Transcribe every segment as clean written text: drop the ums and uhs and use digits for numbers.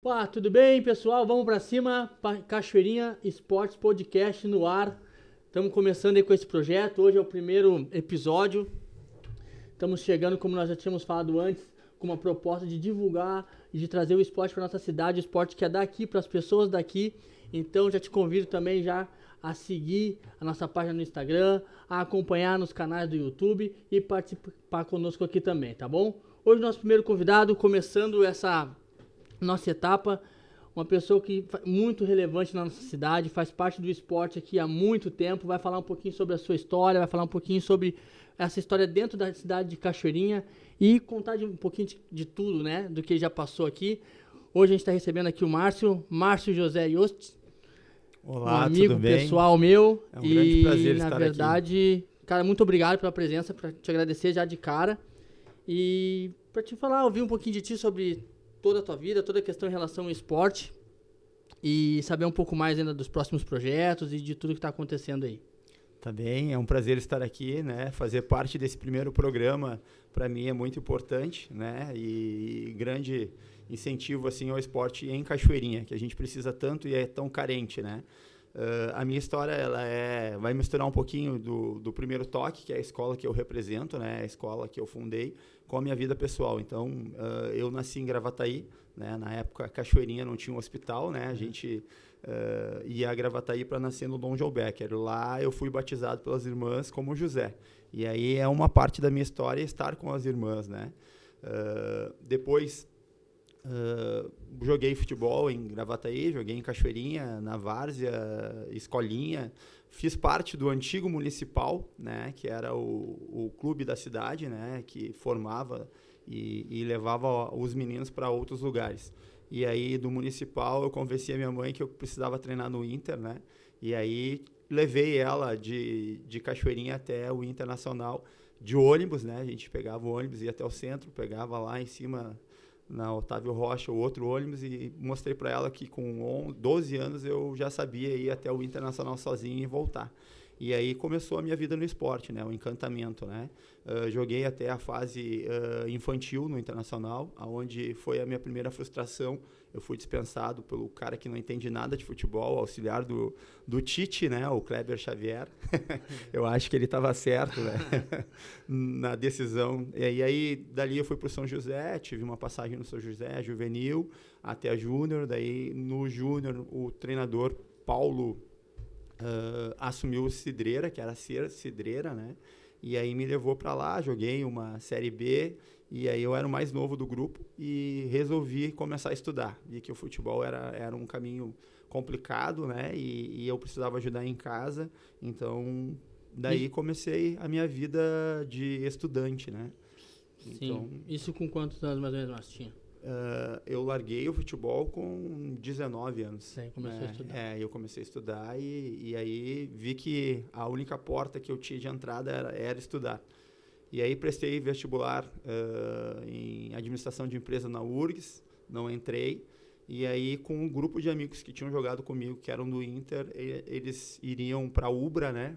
Pá, tudo bem, pessoal? Vamos pra cima. Cachoeirinha Esportes Podcast no ar. Estamos começando aí com esse projeto. Hoje é o primeiro episódio. Estamos chegando, como nós já tínhamos falado antes, com uma proposta de divulgar e de trazer o esporte para nossa cidade, o esporte que é daqui, para as pessoas daqui. Então já te convido também já a seguir a nossa página no Instagram, a acompanhar nos canais do YouTube e participar conosco aqui também, tá bom? Hoje nosso primeiro convidado, começando essa nossa etapa, uma pessoa que muito relevante na nossa cidade, faz parte do esporte aqui há muito tempo, vai falar um pouquinho sobre a sua história, vai falar um pouquinho sobre essa história dentro da cidade de Cachoeirinha e contar um pouquinho de tudo, né, do que já passou aqui. Hoje a gente está recebendo aqui o Márcio José Yost, Olá, um amigo tudo bem? pessoal meu. É um grande prazer estar na verdade, aqui. Cara, muito obrigado pela presença, para te agradecer já de cara e para te falar, ouvir um pouquinho de ti sobre toda a tua vida, toda a questão em relação ao esporte e saber um pouco mais ainda dos próximos projetos e de tudo que está acontecendo aí. Tá bem, é um prazer estar aqui, né? Fazer parte desse primeiro programa para mim é muito importante, né? E grande incentivo assim ao esporte em Cachoeirinha, que a gente precisa tanto e é tão carente, né? A minha história vai misturar um pouquinho do primeiro toque, que é a escola que eu represento, né? A escola que eu fundei, com a minha vida pessoal. Então, eu nasci em Gravataí, né? Na época, Cachoeirinha não tinha um hospital, né? A gente ia a Gravataí para nascer no Dom João Becker. Lá eu fui batizado pelas irmãs como José. E aí é uma parte da minha história estar com as irmãs, né? Depois joguei futebol em Gravataí, joguei em Cachoeirinha, na várzea, escolinha. Fiz parte do antigo municipal, né, que era o clube da cidade, né, que formava e levava os meninos para outros lugares. E aí, do municipal, eu convenci a minha mãe que eu precisava treinar no Inter, né? E aí, levei ela de Cachoeirinha até o Internacional de ônibus, né? A gente pegava o ônibus, ia até o centro, pegava lá em cima, na Otávio Rocha, o outro ônibus, e mostrei para ela que com 12 anos eu já sabia ir até o Internacional sozinho e voltar. E aí começou a minha vida no esporte, né? O encantamento, né? Joguei até a fase infantil no Internacional, onde foi a minha primeira frustração. Eu fui dispensado pelo cara que não entende nada de futebol, auxiliar do Tite, né? O Kleber Xavier. Eu acho que ele estava certo, né? Na decisão. E aí, dali eu fui para o São José, tive uma passagem no São José, juvenil, até a júnior. Daí, no júnior, o treinador Paulo assumiu o Cidreira, que era ser Cidreira, né? E aí me levou para lá, joguei uma Série B, e aí eu era o mais novo do grupo e resolvi começar a estudar. Vi que o futebol era um caminho complicado, né? E eu precisava ajudar em casa, então daí comecei a minha vida de estudante, né? Sim, então, isso com quantos anos mais ou menos nós tinha? Eu larguei o futebol com 19 anos. Sim, começou a estudar. Eu comecei a estudar e aí vi que a única porta que eu tinha de entrada era estudar. E aí prestei vestibular em administração de empresa na URGS, não entrei. E aí com um grupo de amigos que tinham jogado comigo, que eram do Inter, eles iriam para a UBRA, né,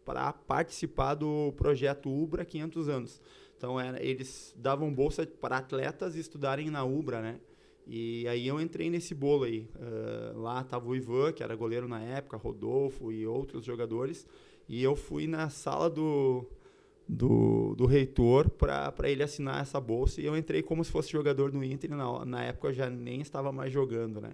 para participar do projeto UBRA 500 anos. Então, eles davam bolsa para atletas estudarem na UBRA, né? E aí eu entrei nesse bolo aí. Lá estava o Ivan, que era goleiro na época, Rodolfo e outros jogadores. E eu fui na sala do reitor para ele assinar essa bolsa. E eu entrei como se fosse jogador do Inter. E na época eu já nem estava mais jogando, né?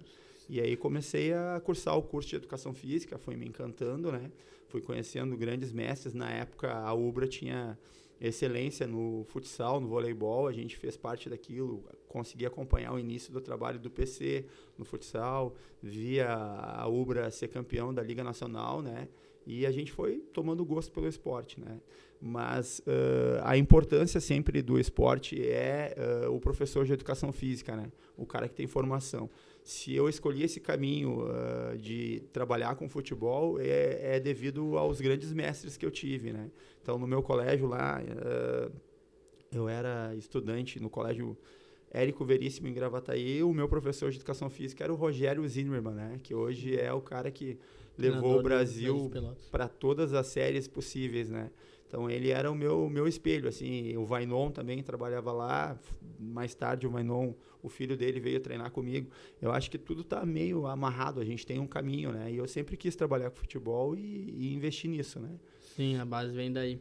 E aí comecei a cursar o curso de Educação Física, foi me encantando, né? Fui conhecendo grandes mestres. Na época a UBRA tinha excelência no futsal, no voleibol, a gente fez parte daquilo, consegui acompanhar o início do trabalho do PC no futsal, via a UBRA ser campeão da Liga Nacional, né? E a gente foi tomando gosto pelo esporte, né? Mas a importância sempre do esporte é o professor de educação física, né? O cara que tem formação. Se eu escolhi esse caminho de trabalhar com futebol, é devido aos grandes mestres que eu tive, né? Então, no meu colégio lá, eu era estudante no colégio Érico Veríssimo, em Gravataí. O meu professor de educação física era o Rogério Zimmermann, né? Que hoje é o cara que levou o Brasil para todas as séries possíveis, né? Então, ele era o meu espelho, assim. O Vainon também trabalhava lá. Mais tarde, o Vainon, o filho dele, veio treinar comigo. Eu acho que tudo está meio amarrado, a gente tem um caminho, né? E eu sempre quis trabalhar com futebol e investir nisso, né? Sim, a base vem daí.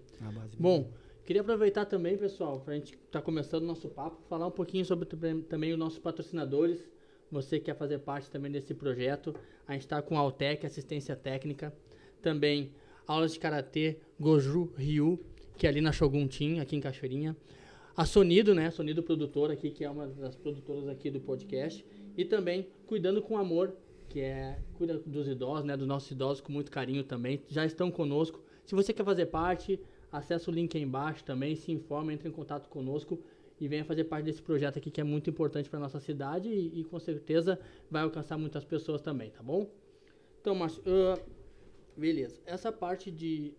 Bom, daí. Queria aproveitar também, pessoal, para a gente estar começando o nosso papo, falar um pouquinho sobre também os nossos patrocinadores. Você que quer fazer parte também desse projeto. A gente está com a Altec, assistência técnica. Também aulas de Karatê Goju Ryu, que é ali na Shogun Team, aqui em Cachoeirinha. A Sonido, né? Sonido produtora aqui, que é uma das produtoras aqui do podcast. E também Cuidando com Amor, que cuida dos idosos, né? Dos nossos idosos com muito carinho também. Já estão conosco. Se você quer fazer parte, acessa o link aí embaixo também, se informa, entre em contato conosco e venha fazer parte desse projeto aqui que é muito importante para nossa cidade e com certeza vai alcançar muitas pessoas também, tá bom? Então, Márcio, beleza. Essa parte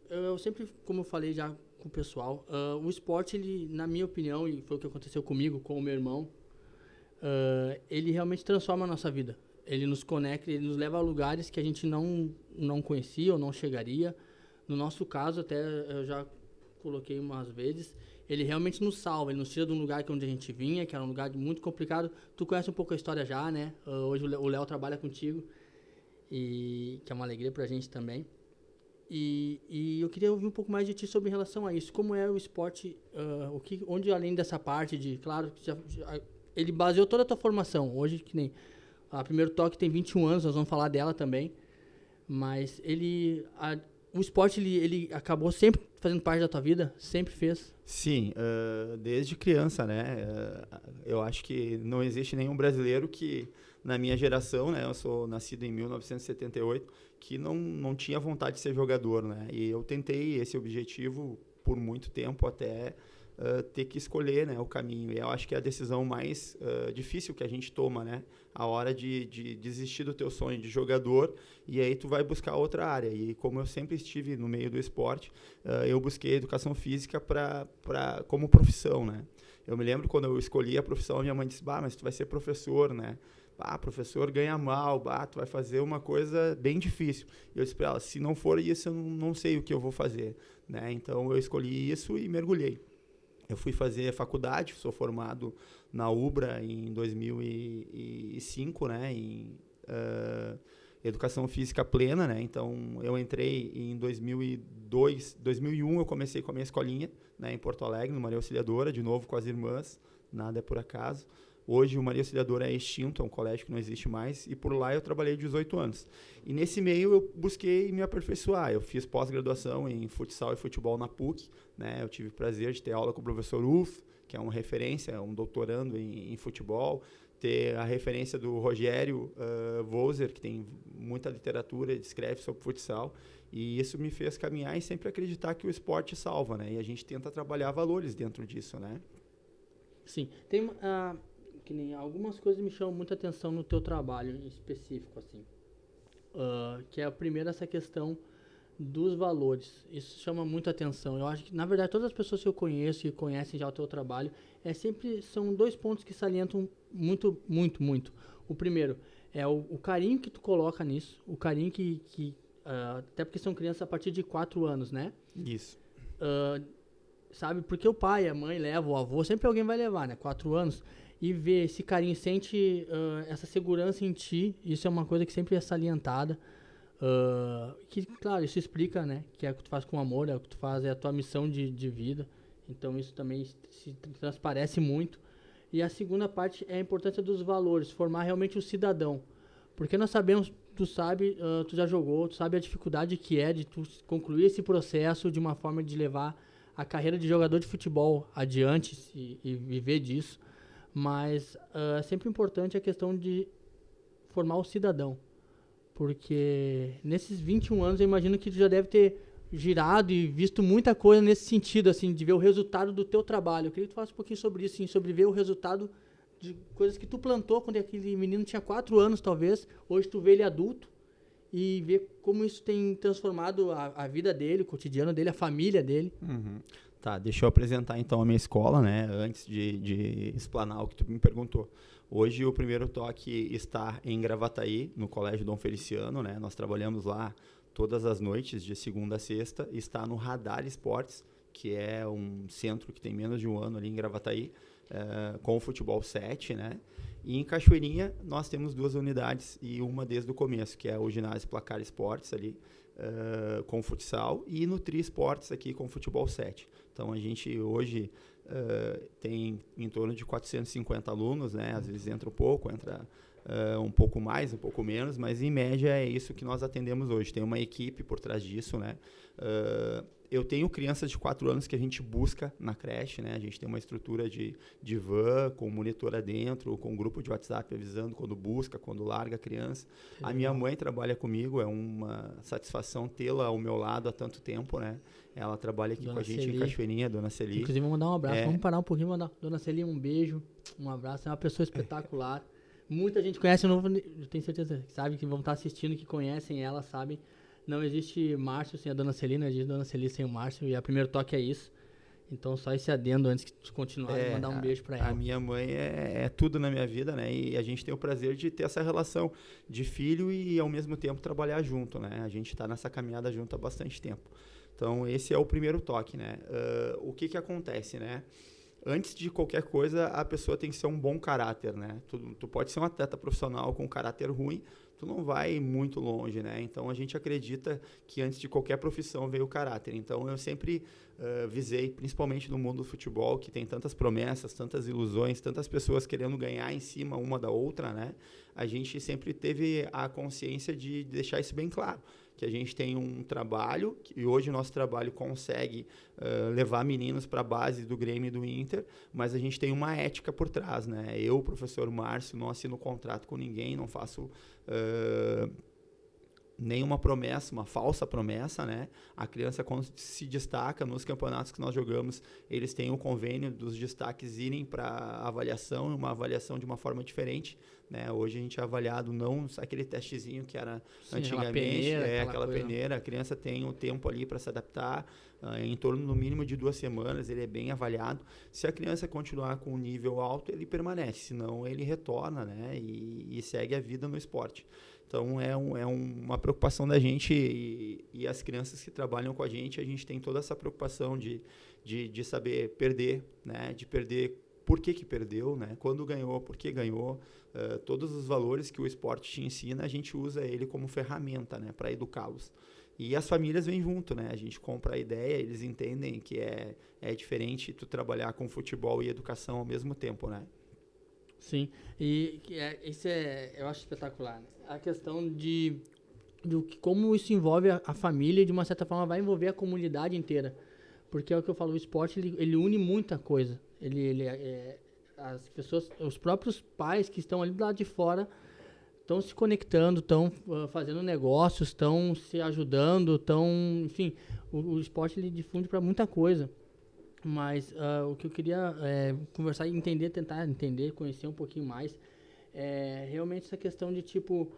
eu sempre, como eu falei já com o pessoal, o esporte, ele, na minha opinião, e foi o que aconteceu comigo, com o meu irmão, ele realmente transforma a nossa vida. Ele nos conecta, ele nos leva a lugares que a gente não conhecia ou não chegaria. No nosso caso, até eu já coloquei umas vezes, ele realmente nos salva, ele nos tira de um lugar onde a gente vinha, que era um lugar muito complicado. Tu conhece um pouco a história já, né? Hoje o Léo trabalha contigo, e que é uma alegria pra gente também. E eu queria ouvir um pouco mais de ti sobre relação a isso. Como é o esporte, onde além dessa parte de, claro, ele baseou toda a tua formação. Hoje, que nem a Primeiro Toque tem 21 anos, nós vamos falar dela também, mas o esporte, ele acabou sempre fazendo parte da tua vida? Sempre fez? Sim, desde criança, né? Eu acho que não existe nenhum brasileiro que, na minha geração, né? Eu sou nascido em 1978, que não tinha vontade de ser jogador, né? E eu tentei esse objetivo por muito tempo até ter que escolher, né, o caminho. E eu acho que é a decisão mais difícil que a gente toma, né? A hora de desistir do teu sonho de jogador e aí tu vai buscar outra área. E como eu sempre estive no meio do esporte, eu busquei educação física como profissão, né? Eu me lembro quando eu escolhi a profissão, minha mãe disse, mas tu vai ser professor, né? Professor ganha mal, tu vai fazer uma coisa bem difícil. E eu disse para ela, se não for isso, eu não sei o que eu vou fazer, né? Então eu escolhi isso e mergulhei. Eu fui fazer faculdade, sou formado na UBRA em 2005, né, em Educação Física Plena, né, então eu entrei em 2001 eu comecei com a minha escolinha, né, em Porto Alegre, no Maria Auxiliadora, de novo com as irmãs, nada é por acaso. Hoje o Maria Auxiliadora é extinto, é um colégio que não existe mais, e por lá eu trabalhei 18 anos. E nesse meio eu busquei me aperfeiçoar. Eu fiz pós-graduação em futsal e futebol na PUC, né? Eu tive o prazer de ter aula com o professor Ulf, que é uma referência, um doutorando em futebol, ter a referência do Rogério Volzer, que tem muita literatura, escreve sobre futsal, e isso me fez caminhar e sempre acreditar que o esporte salva, né? E a gente tenta trabalhar valores dentro disso, né? Sim. Tem que nem algumas coisas me chamam muita atenção no teu trabalho em específico, assim, que é a primeira, essa questão dos valores. Isso chama muita atenção. Eu acho que, na verdade, todas as pessoas que eu conheço e conhecem já o teu trabalho, são dois pontos que salientam muito, muito, muito. O primeiro é o carinho que tu coloca nisso, o carinho que até porque são crianças a partir de 4 anos, né? Isso. Sabe, porque o pai, a mãe leva, o avô, sempre alguém vai levar, né? 4 anos. E ver esse carinho, sente essa segurança em ti, isso é uma coisa que sempre é salientada. Que, claro, isso explica, né? Que é o que tu faz com amor, é o que tu faz, é a tua missão de vida. Então isso também se transparece muito. E a segunda parte é a importância dos valores, formar realmente o cidadão. Porque nós sabemos, tu sabe, tu já jogou, tu sabe a dificuldade que é de tu concluir esse processo de uma forma de levar a carreira de jogador de futebol adiante e viver disso. Mas é sempre importante a questão de formar o cidadão. Porque nesses 21 anos eu imagino que tu já deve ter girado e visto muita coisa nesse sentido, assim, de ver o resultado do teu trabalho. Eu queria que tu falasse um pouquinho sobre isso, assim, sobre ver o resultado de coisas que tu plantou quando aquele menino tinha 4 anos, talvez. Hoje tu vê ele adulto e ver como isso tem transformado a vida dele, o cotidiano dele, a família dele. Uhum. Tá, deixa eu apresentar então a minha escola, né, antes de explanar o que tu me perguntou. Hoje o Primeiro Toque está em Gravataí, no Colégio Dom Feliciano, né, nós trabalhamos lá todas as noites, de segunda a sexta, está no Radar Esportes, que é um centro que tem menos de um ano ali em Gravataí, com o Futebol 7, né? E em Cachoeirinha nós temos 2 unidades e uma desde o começo, que é o ginásio Placar Esportes ali, com futsal, e no Tri Esportes aqui com Futebol 7. Então a gente hoje tem em torno de 450 alunos, né? Às vezes entra um pouco, entra um pouco mais, um pouco menos, mas em média é isso que nós atendemos hoje. Tem uma equipe por trás disso, né? Eu tenho crianças de 4 anos que a gente busca na creche, né? A gente tem uma estrutura de van, com monitor dentro, com um grupo de WhatsApp avisando quando busca, quando larga a criança. A minha mãe trabalha comigo, é uma satisfação tê-la ao meu lado há tanto tempo, né? Ela trabalha aqui com a gente em Cachoeirinha, Dona Celi. Inclusive, vou mandar um abraço. Vamos parar um pouquinho e mandar. Dona Celi, um beijo, um abraço. É uma pessoa espetacular. Muita gente conhece, eu tenho certeza que sabe, que vão estar assistindo, que conhecem ela, sabem. Não existe Márcio sem a Dona Celi, não existe Dona Celi sem o Márcio, e o primeiro toque é isso. Então, só esse adendo antes de continuar, mandar um beijo pra ela. A minha mãe é tudo na minha vida, né? E a gente tem o prazer de ter essa relação de filho e, ao mesmo tempo, trabalhar junto, né? A gente tá nessa caminhada junto há bastante tempo. Então, esse é o primeiro toque, né? O que acontece, né? Antes de qualquer coisa, a pessoa tem que ser um bom caráter, né? Tu pode ser um atleta profissional com um caráter ruim, tu não vai muito longe, né? Então, a gente acredita que antes de qualquer profissão veio o caráter. Então, eu sempre visei, principalmente no mundo do futebol, que tem tantas promessas, tantas ilusões, tantas pessoas querendo ganhar em cima uma da outra, né? A gente sempre teve a consciência de deixar isso bem claro, que a gente tem um trabalho, e hoje o nosso trabalho consegue levar meninos para a base do Grêmio e do Inter, mas a gente tem uma ética por trás, né? Eu, professor Márcio, não assino contrato com ninguém, não faço nenhuma promessa, uma falsa promessa, né? A criança, quando se destaca nos campeonatos que nós jogamos, eles têm o convênio dos destaques irem para avaliação, uma avaliação de uma forma diferente, né? Hoje a gente é avaliado não aquele testezinho que era antigamente, aquela peneira, a criança tem o tempo ali para se adaptar, em torno no mínimo de 2 semanas, ele é bem avaliado. Se a criança continuar com um nível alto, ele permanece, senão ele retorna, né? E segue a vida no esporte. Então, é uma preocupação da gente e as crianças que trabalham com a gente tem toda essa preocupação de saber perder, né? De perder por que perdeu, né? Quando ganhou, por que ganhou. Todos os valores que o esporte te ensina, a gente usa ele como ferramenta, né? Para educá-los. E as famílias vêm junto, né? A gente compra a ideia, eles entendem que é diferente tu trabalhar com futebol e educação ao mesmo tempo, né? Sim, e isso eu acho espetacular, né? A questão de como isso envolve a família e, de uma certa forma, vai envolver a comunidade inteira. Porque é o que eu falo, o esporte, ele une muita coisa. As pessoas, os próprios pais que estão ali do lado de fora, estão se conectando, estão fazendo negócios, estão se ajudando, enfim, o esporte, ele difunde para muita coisa. Mas o que eu queria conversar e tentar entender, conhecer um pouquinho mais, realmente essa questão de tipo,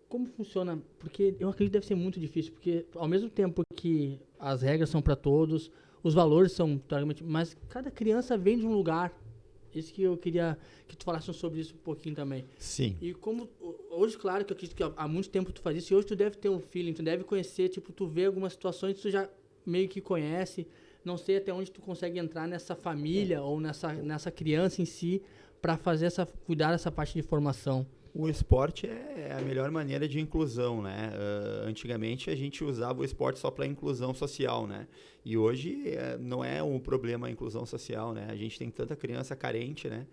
como funciona, porque eu acredito que deve ser muito difícil, porque ao mesmo tempo que as regras são para todos, os valores são, mas cada criança vem de um lugar. Isso que eu queria que tu falasse sobre isso um pouquinho também. Sim. E como, hoje, claro, que eu acredito que há muito tempo tu faz isso, e hoje tu deve ter um feeling, tu deve conhecer, tipo, tu vê algumas situações que tu já meio que conhece. Não sei até onde tu consegue entrar nessa família ou nessa criança em si para cuidar dessa parte de formação. O esporte é a melhor maneira de inclusão, né? Antigamente a gente usava o esporte só para inclusão social, né? E hoje não é um problema a inclusão social, né? A gente tem tanta criança carente, né?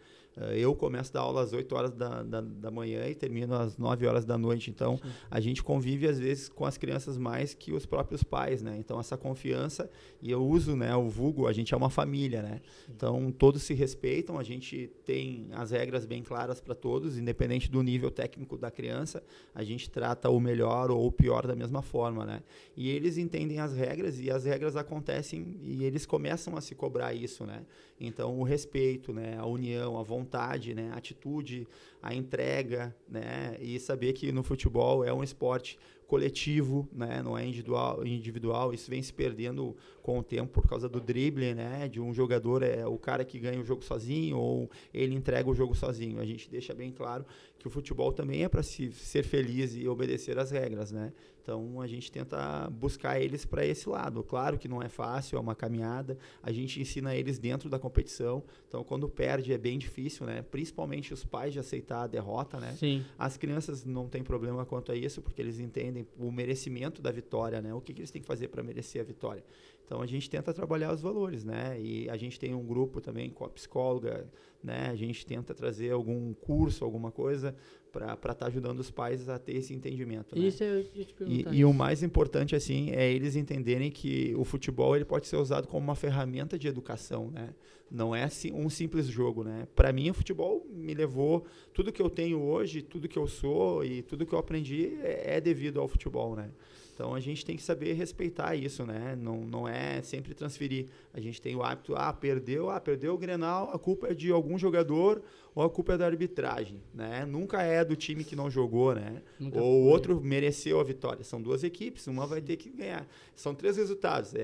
Eu começo a dar aula às 8 horas da manhã e termino às 9 horas da noite. Então, sim, a gente convive, às vezes, com as crianças mais que os próprios pais, né? Então, essa confiança, e eu uso, né, o vulgo, a gente é uma família, né? Sim. Então, todos se respeitam, a gente tem as regras bem claras para todos, independente do nível técnico da criança, a gente trata o melhor ou o pior da mesma forma, né? E eles entendem as regras, e as regras acontecem, e eles começam a se cobrar isso, né? Então, o respeito, né, a união, a vontade, né, a atitude, a entrega, né? E saber que no futebol é um esporte coletivo, né? Não é individual. Isso vem se perdendo com o tempo por causa do drible, né? De um jogador é o cara que ganha o jogo sozinho ou ele entrega o jogo sozinho. A gente deixa bem claro que o futebol também é para ser feliz e obedecer às regras, né? Então a gente tenta buscar eles para esse lado. Claro que não é fácil, é uma caminhada. A gente ensina eles dentro da competição. Então quando perde é bem difícil, né? Principalmente os pais de aceitar a derrota, né? Sim. As crianças não têm problema quanto a isso, porque eles entendem o merecimento da vitória, né? O que eles têm que fazer para merecer a vitória. Então a gente tenta trabalhar os valores, né? E a gente tem um grupo também com a psicóloga, né? A gente tenta trazer algum curso, alguma coisa para estar ajudando os pais a ter esse entendimento, né? Isso eu ia te perguntar. E o mais importante, assim, é eles entenderem que o futebol ele pode ser usado como uma ferramenta de educação, né? Não é um simples jogo, né? Para mim, o futebol me levou... Tudo que eu tenho hoje, tudo que eu sou e tudo que eu aprendi é devido ao futebol, né? Então, a gente tem que saber respeitar isso, né? Não é sempre transferir. A gente tem o hábito, perdeu o Grenal, a culpa é de algum jogador ou a culpa é da arbitragem, né? Nunca é do time que não jogou, né? Ou o outro mereceu a vitória. São duas equipes, uma vai ter que ganhar. São 3 resultados,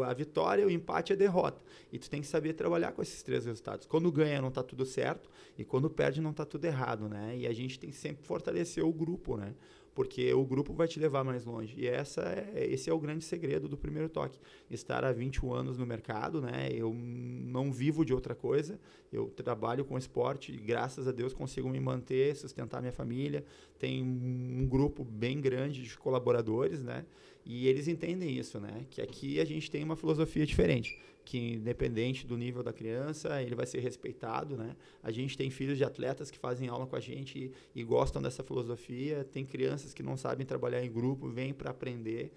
a vitória, o empate e a derrota. E tu tem que saber trabalhar com esses 3 resultados. Quando ganha não está tudo certo e quando perde não está tudo errado, né? E a gente tem que sempre fortalecer o grupo, né? Porque o grupo vai te levar mais longe. E esse é o grande segredo do Primeiro Toque. Estar há 21 anos no mercado, né? Eu não vivo de outra coisa. Eu trabalho com esporte e, graças a Deus, consigo me manter, sustentar minha família. Tem um grupo bem grande de colaboradores, né? E eles entendem isso, né? Que aqui a gente tem uma filosofia diferente, que independente do nível da criança, ele vai ser respeitado, né? A gente tem filhos de atletas que fazem aula com a gente e gostam dessa filosofia, tem crianças que não sabem trabalhar em grupo, vêm para aprender.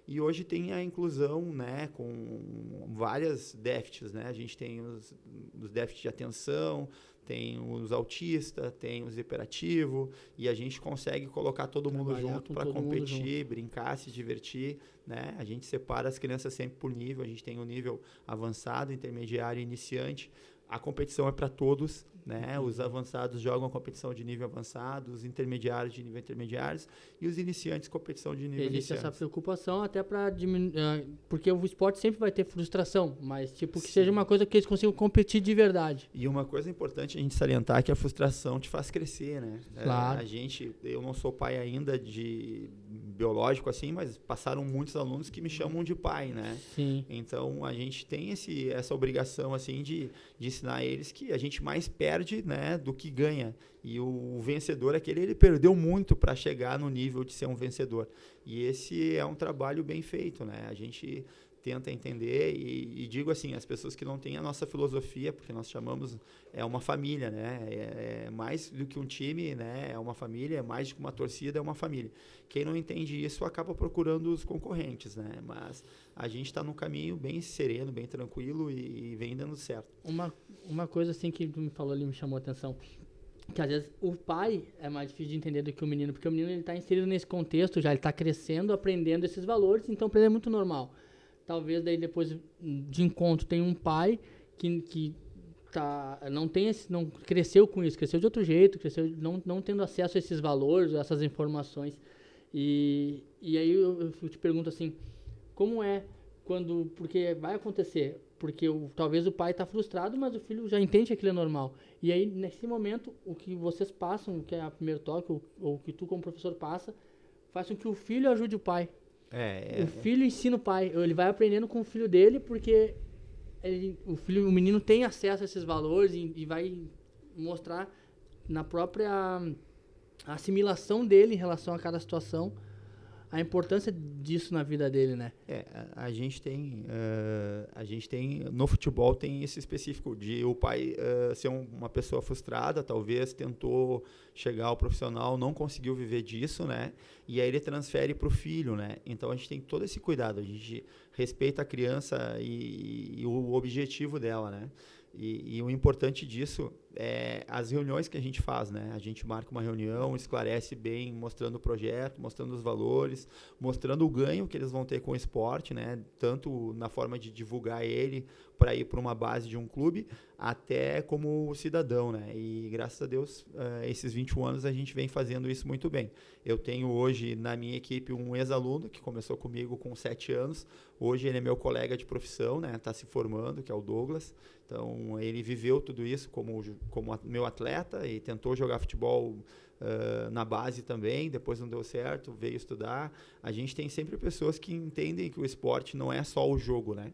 E hoje tem a inclusão, né, com várias déficits, né? A gente tem os déficits de atenção, tem os autistas, tem os hiperativos, e a gente consegue colocar todo mundo junto para competir, brincar, se divertir, né? A gente separa as crianças sempre por nível, a gente tem o nível avançado, intermediário e iniciante. A competição é para todos, né? Os avançados jogam a competição de nível avançado, os intermediários de nível intermediários e os iniciantes competição de nível Existe iniciante. essa preocupação até para diminuir, porque o esporte sempre vai ter frustração, mas tipo que seja uma coisa que eles consigam competir de verdade. E uma coisa importante a gente salientar é que a frustração te faz crescer, né? Claro. Eu não sou pai ainda de biológico assim, mas passaram muitos alunos que me chamam de pai, né? Sim. Então a gente tem essa obrigação assim de ensinar a eles que a gente mais perde, né, do que ganha. E o vencedor ele perdeu muito para chegar no nível de ser um vencedor. E esse é um trabalho bem feito, né? A gente tenta entender e digo assim, as pessoas que não têm a nossa filosofia, porque nós chamamos, é uma família, né? É mais do que um time, né? É uma família, é mais do que uma torcida, é uma família. Quem não entende isso acaba procurando os concorrentes, né? Mas a gente está num caminho bem sereno, bem tranquilo e vem dando certo. Uma coisa assim que tu me falou ali me chamou a atenção, que às vezes o pai é mais difícil de entender do que o menino, porque o menino ele está inserido nesse contexto já, ele está crescendo, aprendendo esses valores, então para ele é muito normal. Talvez daí depois de encontro tem um pai que não cresceu com isso, cresceu de outro jeito, cresceu não tendo acesso a esses valores, a essas informações. E aí eu te pergunto assim, como é porque vai acontecer, porque talvez o pai está frustrado, mas o filho já entende que aquilo é normal. E aí, nesse momento, o que vocês passam, que é a primeiro toque, ou o que tu como professor passa, faz com que o filho ajude o pai. O filho ensina o pai, ele vai aprendendo com o filho dele, porque o menino tem acesso a esses valores e vai mostrar na própria assimilação dele em relação a cada situação a importância disso na vida dele, né? A gente tem no futebol tem esse específico de o pai ser uma pessoa frustrada, talvez tentou chegar ao profissional, não conseguiu viver disso, né? E aí ele transfere para o filho, né? Então a gente tem todo esse cuidado, a gente respeita a criança e o objetivo dela, né? E o importante disso as reuniões que a gente faz, né? A gente marca uma reunião, esclarece bem, mostrando o projeto, mostrando os valores, mostrando o ganho que eles vão ter com o esporte, né? Tanto na forma de divulgar ele para ir para uma base de um clube, até como cidadão, né? E graças a Deus, esses 21 anos a gente vem fazendo isso muito bem. Eu tenho hoje na minha equipe um ex-aluno que começou comigo com 7 anos. Hoje ele é meu colega de profissão, né? Está se formando, que é o Douglas. Então ele viveu tudo isso como meu atleta e tentou jogar futebol na base também. Depois não deu certo, veio estudar. A gente tem sempre pessoas que entendem que o esporte não é só o jogo, né?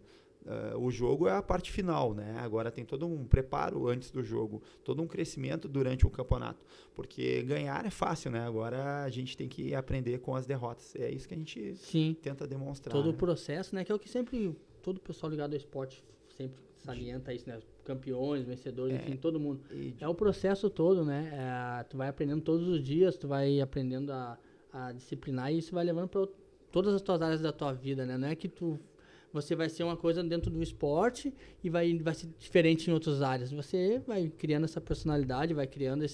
O jogo é a parte final, né? Agora tem todo um preparo antes do jogo, todo um crescimento durante um campeonato, porque ganhar é fácil, né? Agora a gente tem que aprender com as derrotas. É isso que a gente tenta demonstrar. Todo né? o processo, né? Que é o que sempre todo o pessoal ligado ao esporte sempre salienta isso, né? Campeões, vencedores, enfim, todo mundo. É o processo todo, né? Tu vai aprendendo todos os dias, tu vai aprendendo a disciplinar e isso vai levando para todas as tuas áreas da tua vida, né? Não é que você vai ser uma coisa dentro do esporte e vai ser diferente em outras áreas. Você vai criando essa personalidade, vai criando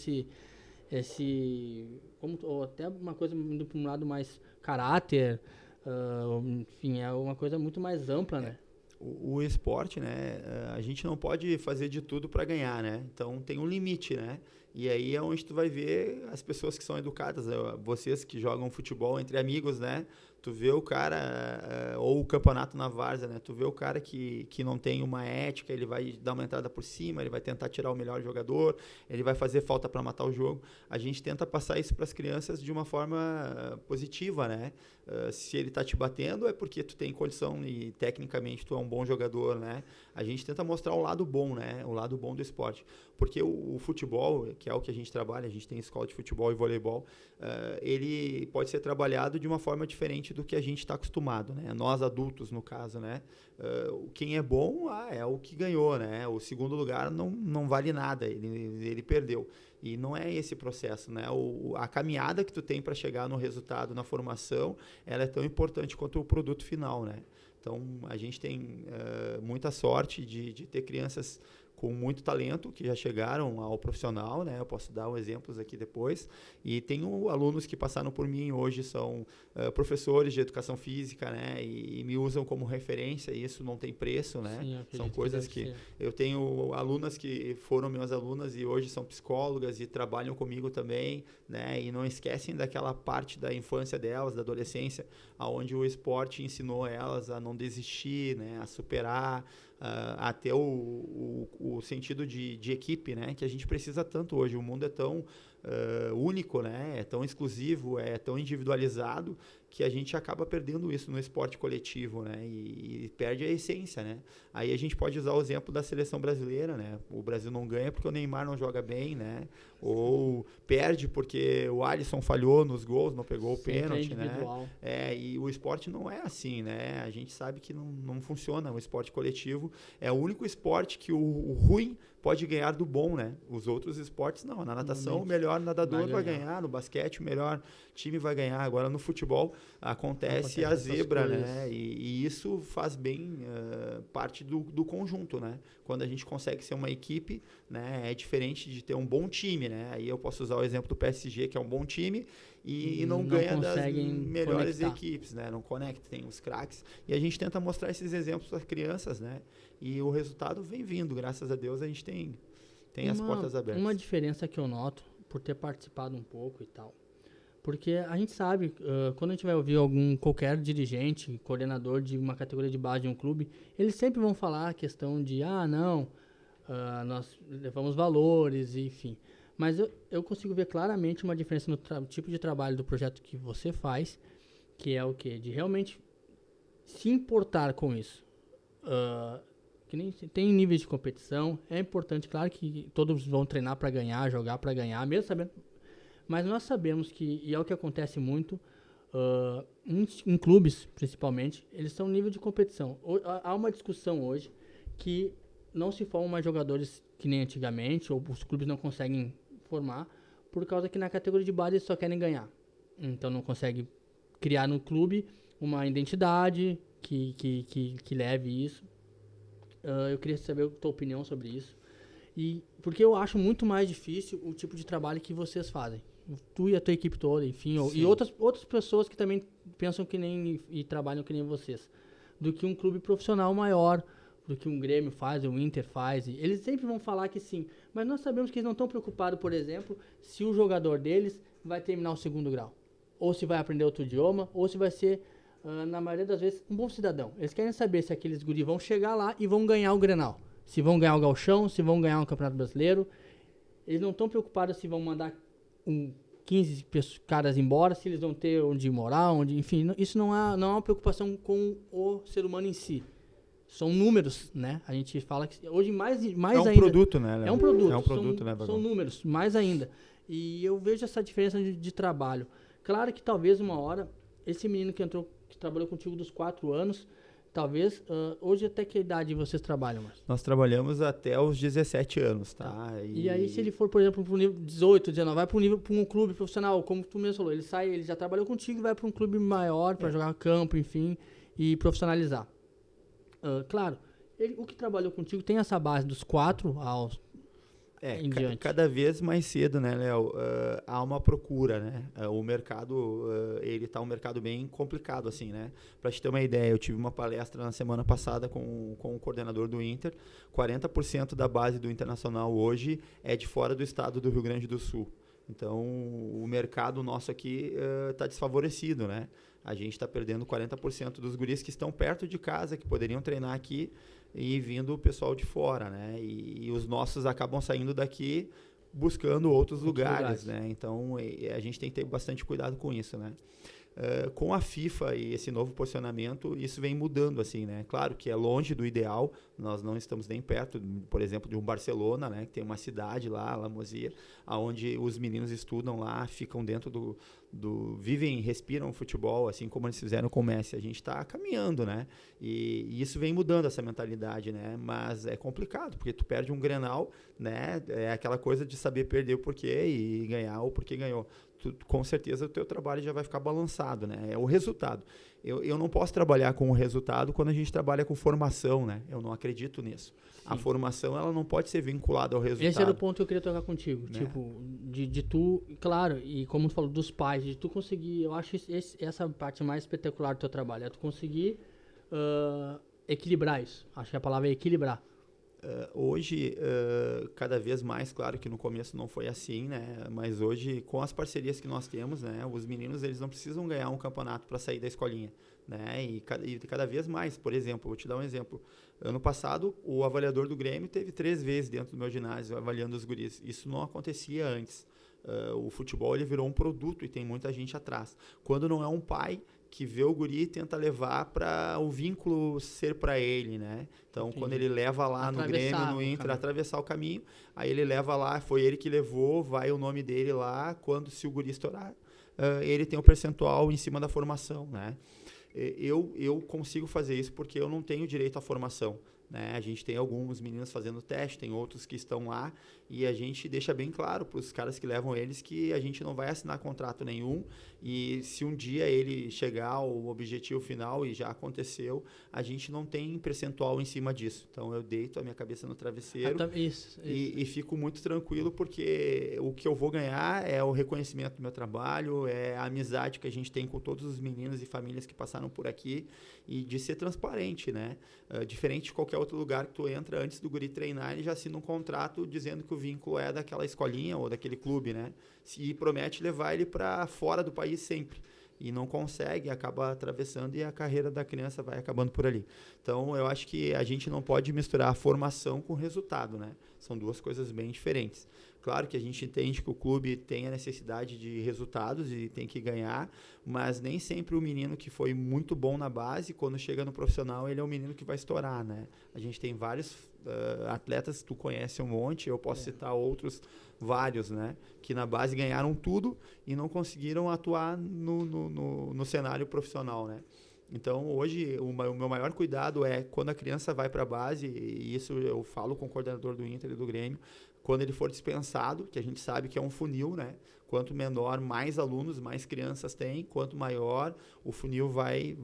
ou até uma coisa indo para um lado mais caráter, enfim, é uma coisa muito mais ampla, né? O esporte, né, a gente não pode fazer de tudo para ganhar, né? Então tem um limite, né? E aí é onde tu vai ver as pessoas que são educadas, vocês que jogam futebol entre amigos, né? Tu vê o cara, ou o campeonato na várzea, né? Tu vê o cara que não tem uma ética, ele vai dar uma entrada por cima, ele vai tentar tirar o melhor jogador, ele vai fazer falta para matar o jogo. A gente tenta passar isso para as crianças de uma forma positiva, né? Se ele tá te batendo é porque tu tem condição e tecnicamente tu é um bom jogador, né? A gente tenta mostrar o lado bom, né? O lado bom do esporte. Porque o futebol, que é o que a gente trabalha, a gente tem escola de futebol e voleibol, ele pode ser trabalhado de uma forma diferente do que a gente está acostumado, né? Nós adultos, no caso, né? Quem é bom é o que ganhou, né? O segundo lugar não vale nada, ele perdeu. E não é esse processo, né? A caminhada que tu tem para chegar no resultado, na formação, ela é tão importante quanto o produto final, né? Então, a gente tem muita sorte de ter crianças com muito talento, que já chegaram ao profissional, né? Eu posso dar exemplos aqui depois. E tenho alunos que passaram por mim hoje, são professores de educação física, né? E me usam como referência, e isso não tem preço, né? Sim, são coisas que eu tenho alunas que foram minhas alunas e hoje são psicólogas e trabalham comigo também, né? E não esquecem daquela parte da infância delas, da adolescência, onde o esporte ensinou elas a não desistir, né? A superar, a ter o sentido de equipe, né? Que a gente precisa tanto hoje. O mundo é tão único, né? É tão exclusivo, é tão individualizado, que a gente acaba perdendo isso no esporte coletivo, né? E perde a essência, né? Aí a gente pode usar o exemplo da seleção brasileira, né? O Brasil não ganha porque o Neymar não joga bem, né? Ou perde porque o Alisson falhou nos gols, não pegou o pênalti, né? E o esporte não é assim, né? A gente sabe que não funciona. O esporte coletivo é o único esporte que o ruim pode ganhar do bom, né? Os outros esportes não. Na natação, o melhor nadador vai ganhar. No basquete, o melhor time vai ganhar. Agora, no futebol, acontece a zebra, né? E isso faz bem parte do conjunto, né? Quando a gente consegue ser uma equipe, né? É diferente de ter um bom time, né? Aí eu posso usar o exemplo do PSG, que é um bom time, e não ganha das melhores equipes, né? Não conecta, tem os craques. E a gente tenta mostrar esses exemplos para as crianças, né? E o resultado vem vindo. Graças a Deus, a gente tem as portas abertas. Uma diferença que eu noto, por ter participado um pouco e tal, porque a gente sabe, quando a gente vai ouvir qualquer dirigente, coordenador de uma categoria de base de um clube, eles sempre vão falar a questão de, nós levamos valores, enfim. Mas eu consigo ver claramente uma diferença no tipo de trabalho do projeto que você faz, que é o quê? De realmente se importar com isso. Que nem tem níveis de competição, é importante, claro que todos vão treinar para ganhar, jogar para ganhar, mesmo sabendo. Mas nós sabemos que, e é o que acontece muito, em clubes, principalmente, eles são nível de competição. Há uma discussão hoje que não se formam mais jogadores que nem antigamente, ou os clubes não conseguem formar, por causa que na categoria de base eles só querem ganhar. Então não consegue criar no clube uma identidade que leve isso. Eu queria saber a tua opinião sobre isso. E porque eu acho muito mais difícil o tipo de trabalho que vocês fazem. Tu e a tua equipe toda, enfim, e outras pessoas que também pensam que nem e trabalham que nem vocês, do que um clube profissional maior, do que um Grêmio faz, um Inter faz. Eles sempre vão falar que sim, mas nós sabemos que eles não estão preocupados, por exemplo, se o jogador deles vai terminar o 2º grau, ou se vai aprender outro idioma, ou se vai ser, na maioria das vezes, um bom cidadão. Eles querem saber se aqueles guri vão chegar lá e vão ganhar o Grenal, se vão ganhar o Gauchão, se vão ganhar o Campeonato Brasileiro. Eles não estão preocupados se vão mandar 15 caras embora, se eles vão ter onde morar, enfim, isso não é uma preocupação com o ser humano em si. São números, né? A gente fala que hoje mais é um ainda... produto, né, Léo? É um produto. É um produto, né, São números, mais ainda. E eu vejo essa diferença de trabalho. Claro que talvez uma hora, esse menino que trabalhou contigo dos 4 anos, talvez, hoje até que idade vocês trabalham? Mas? Nós trabalhamos até os 17 anos, tá? E aí se ele for, por exemplo, para o nível 18, 19, vai para um clube profissional, como tu mesmo falou, ele já trabalhou contigo e vai para um clube maior para jogar campo, enfim, e profissionalizar. Claro, o que trabalhou contigo tem essa base dos 4 aos em diante. Cada vez mais cedo, né, Léo, há uma procura, né? O mercado, ele tá um mercado bem complicado, assim, né? Pra te ter uma ideia, eu tive uma palestra na semana passada com o coordenador do Inter. 40% da base do Internacional hoje é de fora do estado do Rio Grande do Sul. Então, o mercado nosso aqui está desfavorecido, né? A gente está perdendo 40% dos guris que estão perto de casa, que poderiam treinar aqui, e vindo o pessoal de fora, né? E os nossos acabam saindo daqui buscando outros lugares, né? Então, a gente tem que ter bastante cuidado com isso, né? Com a FIFA e esse novo posicionamento, isso vem mudando, assim, né? Claro que é longe do ideal, nós não estamos nem perto, por exemplo, de um Barcelona, né? Que tem uma cidade lá, La Masia, onde os meninos estudam lá, ficam dentro vivem, respiram futebol, assim como eles fizeram com o Messi. A gente está caminhando, né? E isso vem mudando essa mentalidade, né? Mas é complicado, porque tu perde um Grenal, né? É aquela coisa de saber perder o porquê e ganhar o porquê ganhou. Com certeza o teu trabalho já vai ficar balançado, né? É o resultado. Eu não posso trabalhar com o resultado quando a gente trabalha com formação, né? Eu não acredito nisso. Sim. A formação, ela não pode ser vinculada ao resultado. Esse era o ponto que eu queria tocar contigo. Né? Tipo, de tu, claro, e como tu falou dos pais, de tu conseguir, eu acho essa parte mais espetacular do teu trabalho, é tu conseguir equilibrar isso. Acho que a palavra é equilibrar. Hoje, cada vez mais, claro que no começo não foi assim, né? Mas hoje, com as parcerias que nós temos, né? Os meninos, eles não precisam ganhar um campeonato para sair da escolinha, né? E cada vez mais, por exemplo, vou te dar um exemplo. Ano passado, o avaliador do Grêmio teve 3 vezes dentro do meu ginásio avaliando os guris. Isso não acontecia antes. O futebol, ele virou um produto e tem muita gente atrás. Quando não é um pai que vê o guri e tenta levar para o vínculo ser para ele, né? Então, quando ele leva lá no Grêmio, no Inter, atravessar o caminho, aí ele leva lá, foi ele que levou, vai o nome dele lá, se o guri estourar, ele tem um percentual em cima da formação, né? Eu consigo fazer isso porque eu não tenho direito à formação, né? A gente tem alguns meninos fazendo teste, tem outros que estão lá, e a gente deixa bem claro para os caras que levam eles que a gente não vai assinar contrato nenhum, e se um dia ele chegar ao objetivo final, e já aconteceu, a gente não tem percentual em cima disso. Então eu deito a minha cabeça no travesseiro e fico muito tranquilo, porque o que eu vou ganhar é o reconhecimento do meu trabalho, é a amizade que a gente tem com todos os meninos e famílias que passaram por aqui, e de ser transparente, né? Diferente de qualquer outro lugar que tu entra, antes do guri treinar, ele já assina um contrato dizendo que o vínculo é daquela escolinha ou daquele clube, né? E promete levar ele para fora do país sempre. E não consegue, acaba atravessando, e a carreira da criança vai acabando por ali. Então, eu acho que a gente não pode misturar a formação com o resultado, né? São duas coisas bem diferentes. Claro que a gente entende que o clube tem a necessidade de resultados e tem que ganhar, mas nem sempre o menino que foi muito bom na base, quando chega no profissional, ele é o menino que vai estourar, né? A gente tem vários atletas, tu conhece um monte, eu posso citar outros vários, né? Que na base ganharam tudo e não conseguiram atuar no cenário profissional, né? Então, hoje, o meu maior cuidado é quando a criança vai para a base, e isso eu falo com o coordenador do Inter e do Grêmio, quando ele for dispensado, que a gente sabe que é um funil, né? Quanto menor, mais alunos, mais crianças tem, quanto maior, o funil vai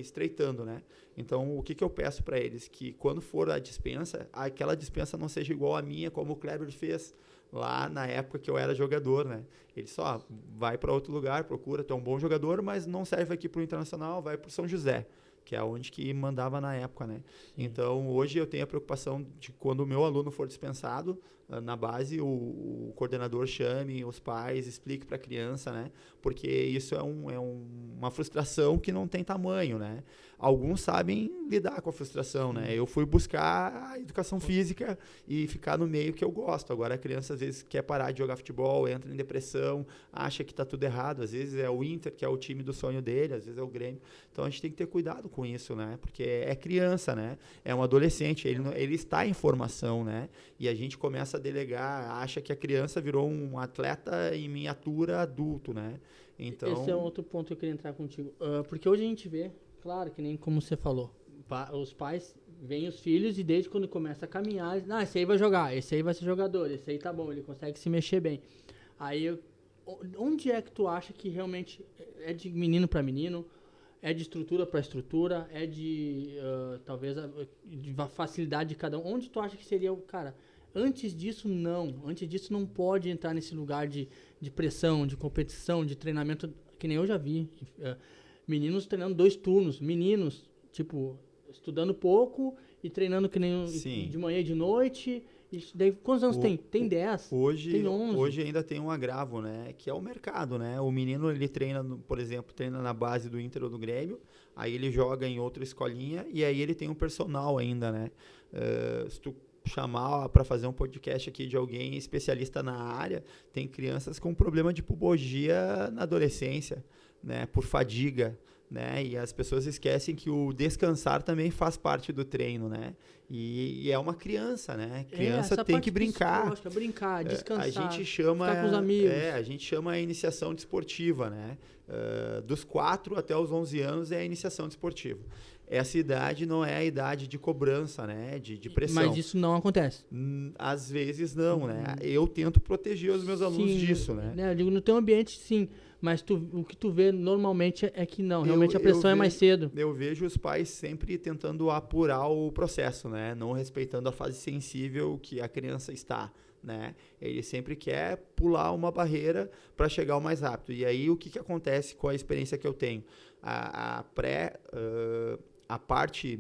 estreitando, né? Então, o que eu peço para eles? Que quando for a dispensa, aquela dispensa não seja igual a minha, como o Kleber fez lá na época que eu era jogador, né? Ele só vai para outro lugar, procura, tu é um bom jogador, mas não serve aqui para o Internacional, vai para o São José, que é onde que mandava na época, né? Sim. Então, hoje eu tenho a preocupação de quando o meu aluno for dispensado, na base, o coordenador chame os pais, explique para a criança, né? Porque isso é uma frustração que não tem tamanho, né? Alguns sabem lidar com a frustração, né? Eu fui buscar a educação física e ficar no meio que eu gosto. Agora a criança às vezes quer parar de jogar futebol, entra em depressão, acha que está tudo errado. Às vezes é o Inter, que é o time do sonho dele, às vezes é o Grêmio. Então a gente tem que ter cuidado com isso, né? Porque é criança, né? É um adolescente, ele está em formação, né? E a gente começa a delegar, acha que a criança virou um atleta em miniatura adulto, né? Então... Esse é outro ponto que eu queria entrar contigo. Porque hoje a gente vê, claro, que nem como você falou, os pais veem os filhos e desde quando começa a caminhar, esse aí vai jogar, esse aí vai ser jogador, esse aí tá bom, ele consegue se mexer bem. Aí, onde é que tu acha que realmente é de menino para menino, é de estrutura para estrutura, é de, talvez, de facilidade de cada um? Onde tu acha que seria o cara? Antes disso não pode entrar nesse lugar de pressão, de competição, de treinamento, que nem eu já vi. Meninos treinando 2 turnos, meninos, tipo, estudando pouco e treinando que nem de manhã e de noite. Daí, quantos anos tem? Tem 10, tem 11. Hoje ainda tem um agravo, né? Que é o mercado, né? O menino, ele treina, por exemplo, treina na base do Inter ou do Grêmio, aí ele joga em outra escolinha e aí ele tem um personal ainda, né? Se tu chamar para fazer um podcast aqui de alguém especialista na área, tem crianças com problema de pubalgia na adolescência, né, por fadiga, né, e as pessoas esquecem que o descansar também faz parte do treino, né, e é uma criança, né, criança tem que brincar, descansar, a gente chama, ficar com os amigos. A gente chama a iniciação desportiva, né, dos 4 até os 11 anos é a iniciação desportiva. Essa idade não é a idade de cobrança, né? De pressão. Mas isso não acontece? Às vezes não, né? Eu tento proteger os meus alunos disso, né? Eu digo, no teu ambiente, sim. Mas o que tu vê normalmente é que não. Realmente a pressão é mais cedo. Eu vejo os pais sempre tentando apurar o processo, né? Não respeitando a fase sensível que a criança está, né? Ele sempre quer pular uma barreira para chegar o mais rápido. E aí, o que acontece com a experiência que eu tenho? A parte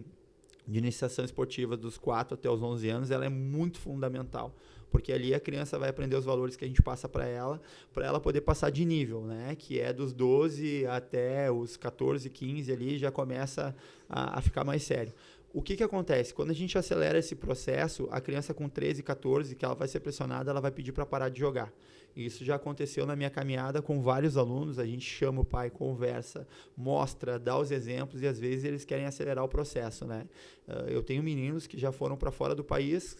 de iniciação esportiva dos 4 até os 11 anos, ela é muito fundamental, porque ali a criança vai aprender os valores que a gente passa para ela poder passar de nível, né? Que é dos 12 até os 14, 15 ali, já começa a ficar mais sério. O que acontece? Quando a gente acelera esse processo, a criança com 13, 14, que ela vai ser pressionada, ela vai pedir para parar de jogar. Isso já aconteceu na minha caminhada com vários alunos, a gente chama o pai, conversa, mostra, dá os exemplos e às vezes eles querem acelerar o processo, né? Eu tenho meninos que já foram para fora do país,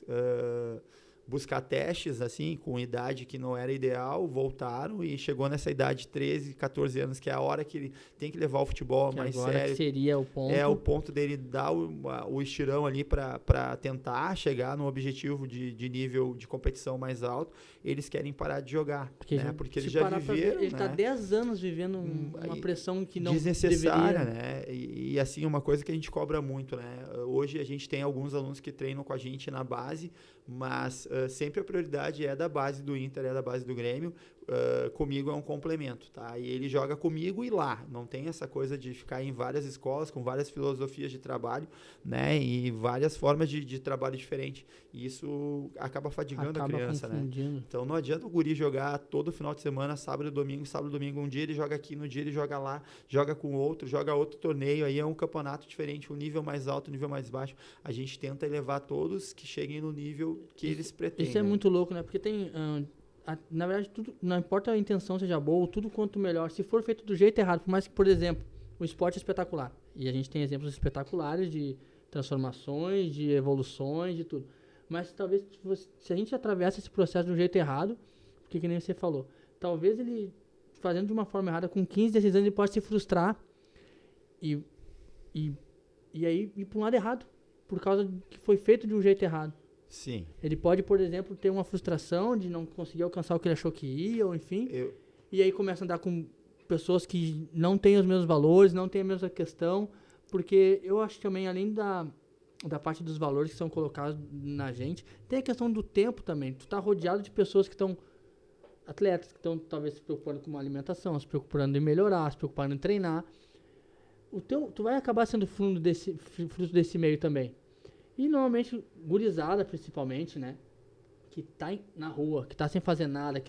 buscar testes, assim, com idade que não era ideal, voltaram e chegou nessa idade de 13, 14 anos, que é a hora que ele tem que levar o futebol mais agora sério. Que seria o ponto. É o ponto dele dar o estirão ali para tentar chegar no objetivo de nível de competição mais alto. Eles querem parar de jogar, porque eles já viveram. Ele está 10 anos vivendo uma pressão que não desnecessária, deveria. né? E assim, uma coisa que a gente cobra muito, né? Hoje a gente tem alguns alunos que treinam com a gente na base, mas sempre a prioridade é da base do Inter, é da base do Grêmio. Comigo é um complemento, tá? E ele joga comigo e lá. Não tem essa coisa de ficar em várias escolas, com várias filosofias de trabalho, né? E várias formas de trabalho diferentes. E isso acaba fadigando a criança, né? Então não adianta o guri jogar todo final de semana, sábado e domingo. Um dia ele joga aqui, no dia ele joga lá, joga com outro, joga outro torneio. Aí é um campeonato diferente, um nível mais alto, um nível mais baixo. A gente tenta elevar todos que cheguem no nível que eles pretendem. Isso é muito louco, né? Porque tem... na verdade, tudo, não importa a intenção seja boa, tudo quanto melhor, se for feito do jeito errado, por mais que, por exemplo, o esporte é espetacular, e a gente tem exemplos espetaculares de transformações, de evoluções, de tudo, mas talvez se a gente atravessa esse processo do jeito errado, porque que nem você falou, talvez ele, fazendo de uma forma errada, com 15, 16 anos, ele pode se frustrar e e aí ir para um lado errado, por causa que foi feito de um jeito errado. Sim. Ele pode, por exemplo, ter uma frustração de não conseguir alcançar o que ele achou que ia, ou enfim, e aí começa a andar com pessoas que não têm os mesmos valores, não têm a mesma questão, porque eu acho que também, além da parte dos valores que são colocados na gente, tem a questão do tempo também. Tu tá rodeado de pessoas que estão, atletas, que estão talvez se preocupando com uma alimentação, se preocupando em melhorar, se preocupando em treinar. Tu vai acabar sendo fruto desse meio também. E normalmente, gurizada principalmente, né, que tá na rua, que tá sem fazer nada,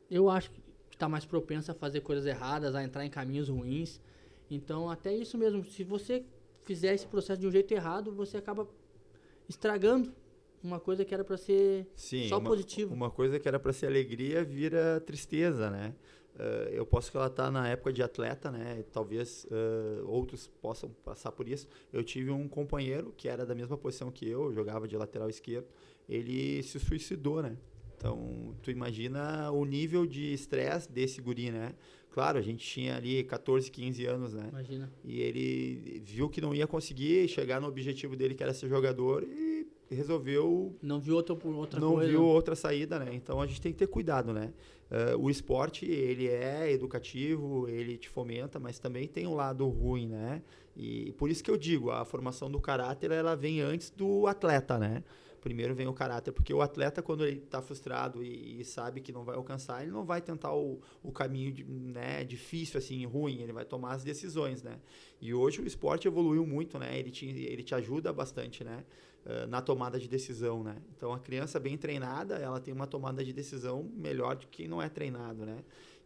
eu acho que tá mais propensa a fazer coisas erradas, a entrar em caminhos ruins. Então, até isso mesmo, se você fizer esse processo de um jeito errado, você acaba estragando uma coisa que era para ser só positivo. Uma coisa que era para ser alegria vira tristeza, né? Eu posso relatar na época de atleta, né? Talvez outros possam passar por isso. Eu tive um companheiro que era da mesma posição que eu, jogava de lateral esquerdo. Ele se suicidou, né? Então, tu imagina o nível de estresse desse guri, né? Claro, a gente tinha ali 14, 15 anos, né? Imagina. E ele viu que não ia conseguir chegar no objetivo dele, que era ser jogador, e resolveu... Não viu outra coisa. Não viu outra saída, né? Então, a gente tem que ter cuidado, né? O esporte, ele é educativo, ele te fomenta, mas também tem um lado ruim, né? E por isso que eu digo, a formação do caráter, ela vem antes do atleta, né? Primeiro vem o caráter, porque o atleta, quando ele está frustrado e sabe que não vai alcançar, ele não vai tentar o caminho né, difícil, assim, ruim, ele vai tomar as decisões, né? E hoje o esporte evoluiu muito, né? Ele te ajuda bastante, né? Na tomada de decisão, né? Então, a criança bem treinada, ela tem uma tomada de decisão melhor do que quem não é treinado, né?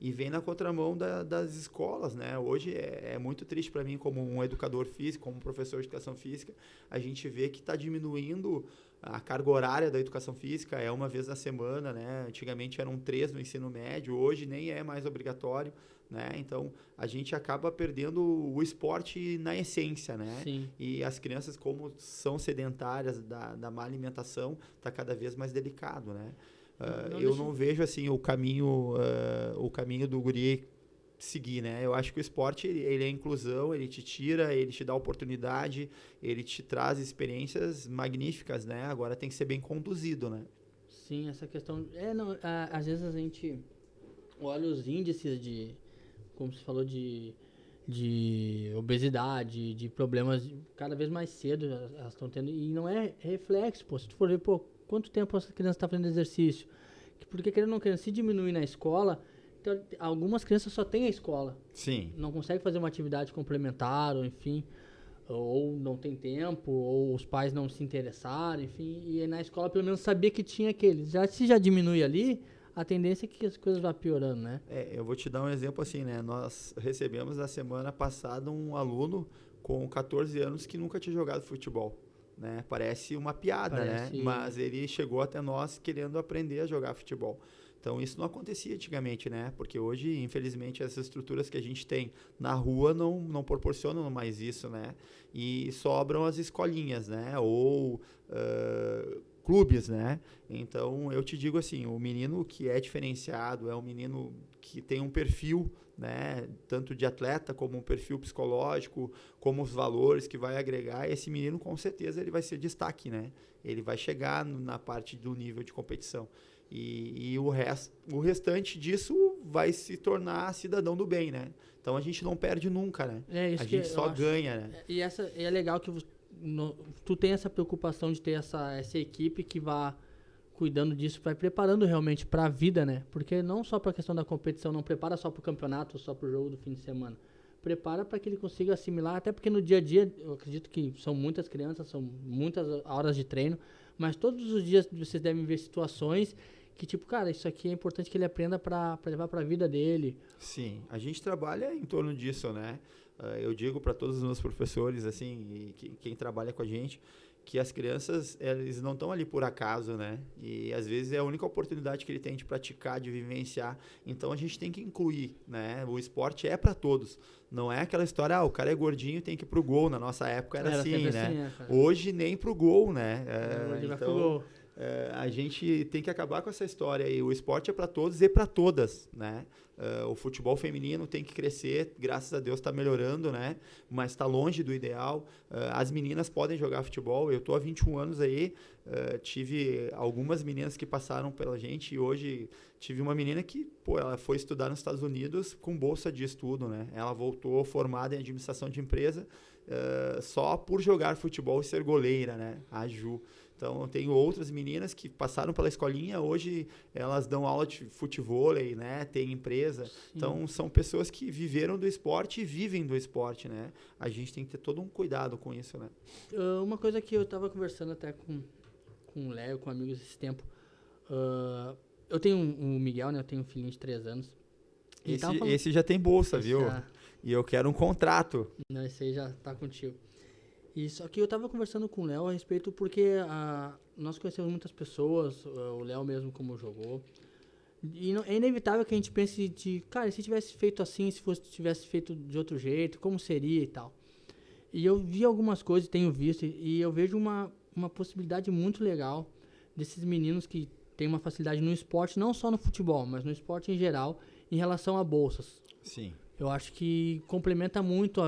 E vem na contramão das escolas, né? Hoje é muito triste para mim, como um educador físico, como um professor de educação física, a gente vê que está diminuindo a carga horária da educação física, é uma vez na semana, né? Antigamente eram 3 no ensino médio, hoje nem é mais obrigatório, né? Então, a gente acaba perdendo o esporte na essência, né? Sim. E as crianças, como são sedentárias da má alimentação, está cada vez mais delicado, né? Eu não vejo assim o caminho do guri seguir, né? Eu acho que o esporte ele é inclusão, ele te tira, ele te dá oportunidade, ele te traz experiências magníficas, né? Agora tem que ser bem conduzido, né? Sim, essa questão... às vezes a gente olha os índices de, como você falou, de obesidade, de problemas cada vez mais cedo elas estão tendo, e não é reflexo, pô. Se tu for ver, pô, quanto tempo essa criança está fazendo exercício? Porque querendo ou não querendo, se diminuir na escola, então, algumas crianças só têm a escola. Sim. Não conseguem fazer uma atividade complementar, ou enfim, ou não tem tempo, ou os pais não se interessaram, enfim, e na escola pelo menos sabia que tinha aqueles. Se já diminui ali, a tendência é que as coisas vão piorando, né? Eu vou te dar um exemplo assim, né? Nós recebemos na semana passada um aluno com 14 anos que nunca tinha jogado futebol. Né? Parece uma piada, né? Mas ele chegou até nós querendo aprender a jogar futebol. Então, isso não acontecia antigamente, né? Porque hoje, infelizmente, essas estruturas que a gente tem na rua não proporcionam mais isso, né? E sobram as escolinhas, né? Ou clubes, né? Então, eu te digo assim, o menino que é diferenciado, é um menino que tem um perfil, né, tanto de atleta como um perfil psicológico, como os valores que vai agregar, esse menino com certeza ele vai ser destaque, né? Ele vai chegar na parte do nível de competição. E o restante disso vai se tornar cidadão do bem, né? Então a gente não perde nunca, né? A gente só ganha, né? E é legal que tu tem essa preocupação de ter essa equipe que vá cuidando disso, vai preparando realmente para a vida, né? Porque não só para a questão da competição, não prepara só para o campeonato, só para o jogo do fim de semana. Prepara para que ele consiga assimilar, até porque no dia a dia, eu acredito que são muitas crianças, são muitas horas de treino, mas todos os dias vocês devem ver situações que, tipo, cara, isso aqui é importante que ele aprenda para levar para a vida dele. Sim, a gente trabalha em torno disso, né? Eu digo para todos os meus professores, assim, e quem trabalha com a gente, que as crianças, eles não estão ali por acaso, né? E às vezes é a única oportunidade que ele tem de praticar, de vivenciar. Então a gente tem que incluir, né? O esporte é para todos. Não é aquela história, o cara é gordinho, tem que ir pro gol. Na nossa época era assim, né? Assim, Hoje nem pro gol, né? Hoje vai pro gol. a gente tem que acabar com essa história aí. O esporte é para todos e para todas, né? O futebol feminino tem que crescer, graças a Deus está melhorando, né? Mas está longe do ideal. As meninas podem jogar futebol. Eu estou há 21 anos aí, tive algumas meninas que passaram pela gente e hoje tive uma menina que, ela foi estudar nos Estados Unidos com bolsa de estudo, né? Ela voltou formada em administração de empresa só por jogar futebol e ser goleira, né? A Ju. Então, eu tenho outras meninas que passaram pela escolinha, hoje elas dão aula de futevôlei, né? Tem empresa. Sim. Então, são pessoas que viveram do esporte e vivem do esporte, né? A gente tem que ter todo um cuidado com isso, né? Uma coisa que eu estava conversando até com o Léo, com amigos esse tempo. Eu tenho o Miguel, né? Eu tenho um filhinho de 3 anos. Esse já tem bolsa, viu? E eu quero um contrato. Não, esse aí já tá contigo. E só que eu tava conversando com o Léo a respeito porque nós conhecemos muitas pessoas, o Léo mesmo como jogou. E é inevitável que a gente pense cara, se tivesse feito assim, se tivesse feito de outro jeito, como seria e tal. E eu vi algumas coisas, tenho visto, e eu vejo uma possibilidade muito legal desses meninos que têm uma facilidade no esporte, não só no futebol, mas no esporte em geral, em relação a bolsas. Sim. Eu acho que complementa muito,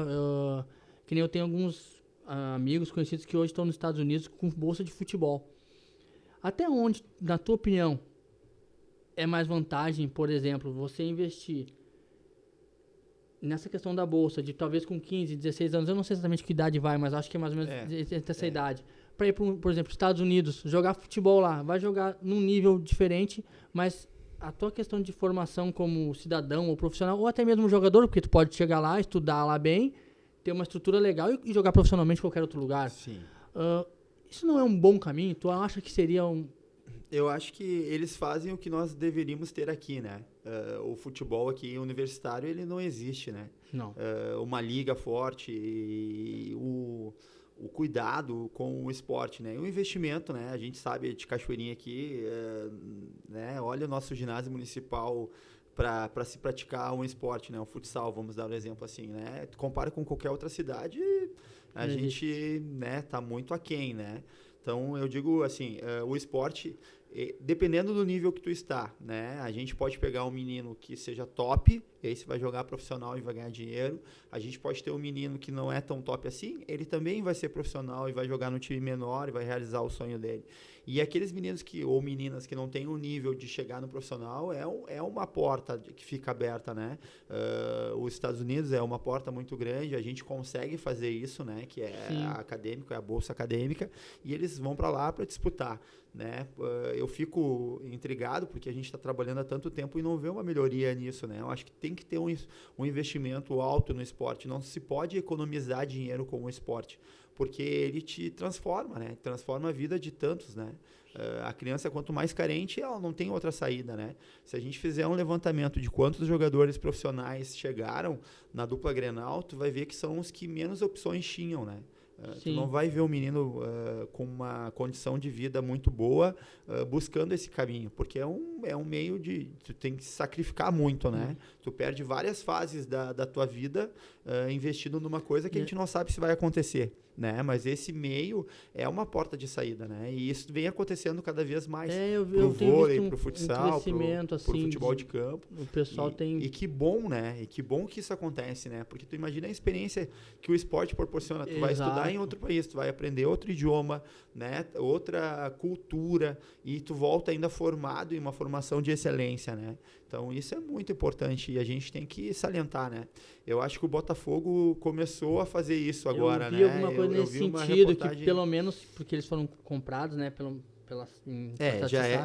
que nem eu tenho alguns amigos conhecidos que hoje estão nos Estados Unidos com bolsa de futebol. Até onde, na tua opinião, é mais vantagem, por exemplo, você investir nessa questão da bolsa, de talvez com 15, 16 anos, eu não sei exatamente que idade vai, mas acho que é mais ou menos essa idade, para ir, por exemplo, Estados Unidos, jogar futebol lá, vai jogar num nível diferente, mas a tua questão de formação como cidadão ou profissional, ou até mesmo jogador, porque tu pode chegar lá, estudar lá bem, ter uma estrutura legal e jogar profissionalmente em qualquer outro lugar. Sim. Isso não é um bom caminho? Tu acha que seria um... Eu acho que eles fazem o que nós deveríamos ter aqui, né? O futebol aqui universitário, ele não existe, né? Não. Uma liga forte e o cuidado com o esporte, né? E o investimento, né? A gente sabe de Cachoeirinha aqui, né? Olha o nosso ginásio municipal para se praticar um esporte, né? O futsal, vamos dar um exemplo assim, né? Tu compara com qualquer outra cidade, a gente, né, tá muito aquém, né? Então, eu digo assim, o esporte, dependendo do nível que tu está, né? A gente pode pegar um menino que seja top, e aí você vai jogar profissional e vai ganhar dinheiro. A gente pode ter um menino que não é tão top assim, ele também vai ser profissional e vai jogar no time menor e vai realizar o sonho dele. E aqueles meninos ou meninas que não têm o nível de chegar no profissional, é uma porta que fica aberta, né? Os Estados Unidos é uma porta muito grande, a gente consegue fazer isso, né? Que é acadêmico, é a bolsa acadêmica, e eles vão para lá para disputar, né? Eu fico intrigado porque a gente está trabalhando há tanto tempo e não vê uma melhoria nisso, né? Eu acho que tem que ter um investimento alto no esporte, não se pode economizar dinheiro com o esporte, porque ele te transforma, né? Transforma a vida de tantos, né? A criança, quanto mais carente, ela não tem outra saída, né? Se a gente fizer um levantamento de quantos jogadores profissionais chegaram na dupla Grenal, tu vai ver que são os que menos opções tinham, né? Tu não vai ver um menino com uma condição de vida muito boa buscando esse caminho, porque é um meio de... Tu tem que se sacrificar muito, né? Tu perde várias fases da tua vida investindo numa coisa que a gente não sabe se vai acontecer, né? Mas esse meio é uma porta de saída, né? E isso vem acontecendo cada vez mais pro vôlei, pro futsal, pro futebol de campo. O pessoal tem... E que bom, né? E que bom que isso acontece, né? Porque tu imagina a experiência que o esporte proporciona. Tu vai estudar em outro país, tu vai aprender outro idioma, né? Outra cultura, e tu volta ainda formado em uma formação de excelência, né? Então, isso é muito importante e a gente tem que salientar, né? Eu acho que o Botafogo começou a fazer isso agora, né? Eu vi alguma coisa nesse sentido, que pelo menos, porque eles foram comprados, né?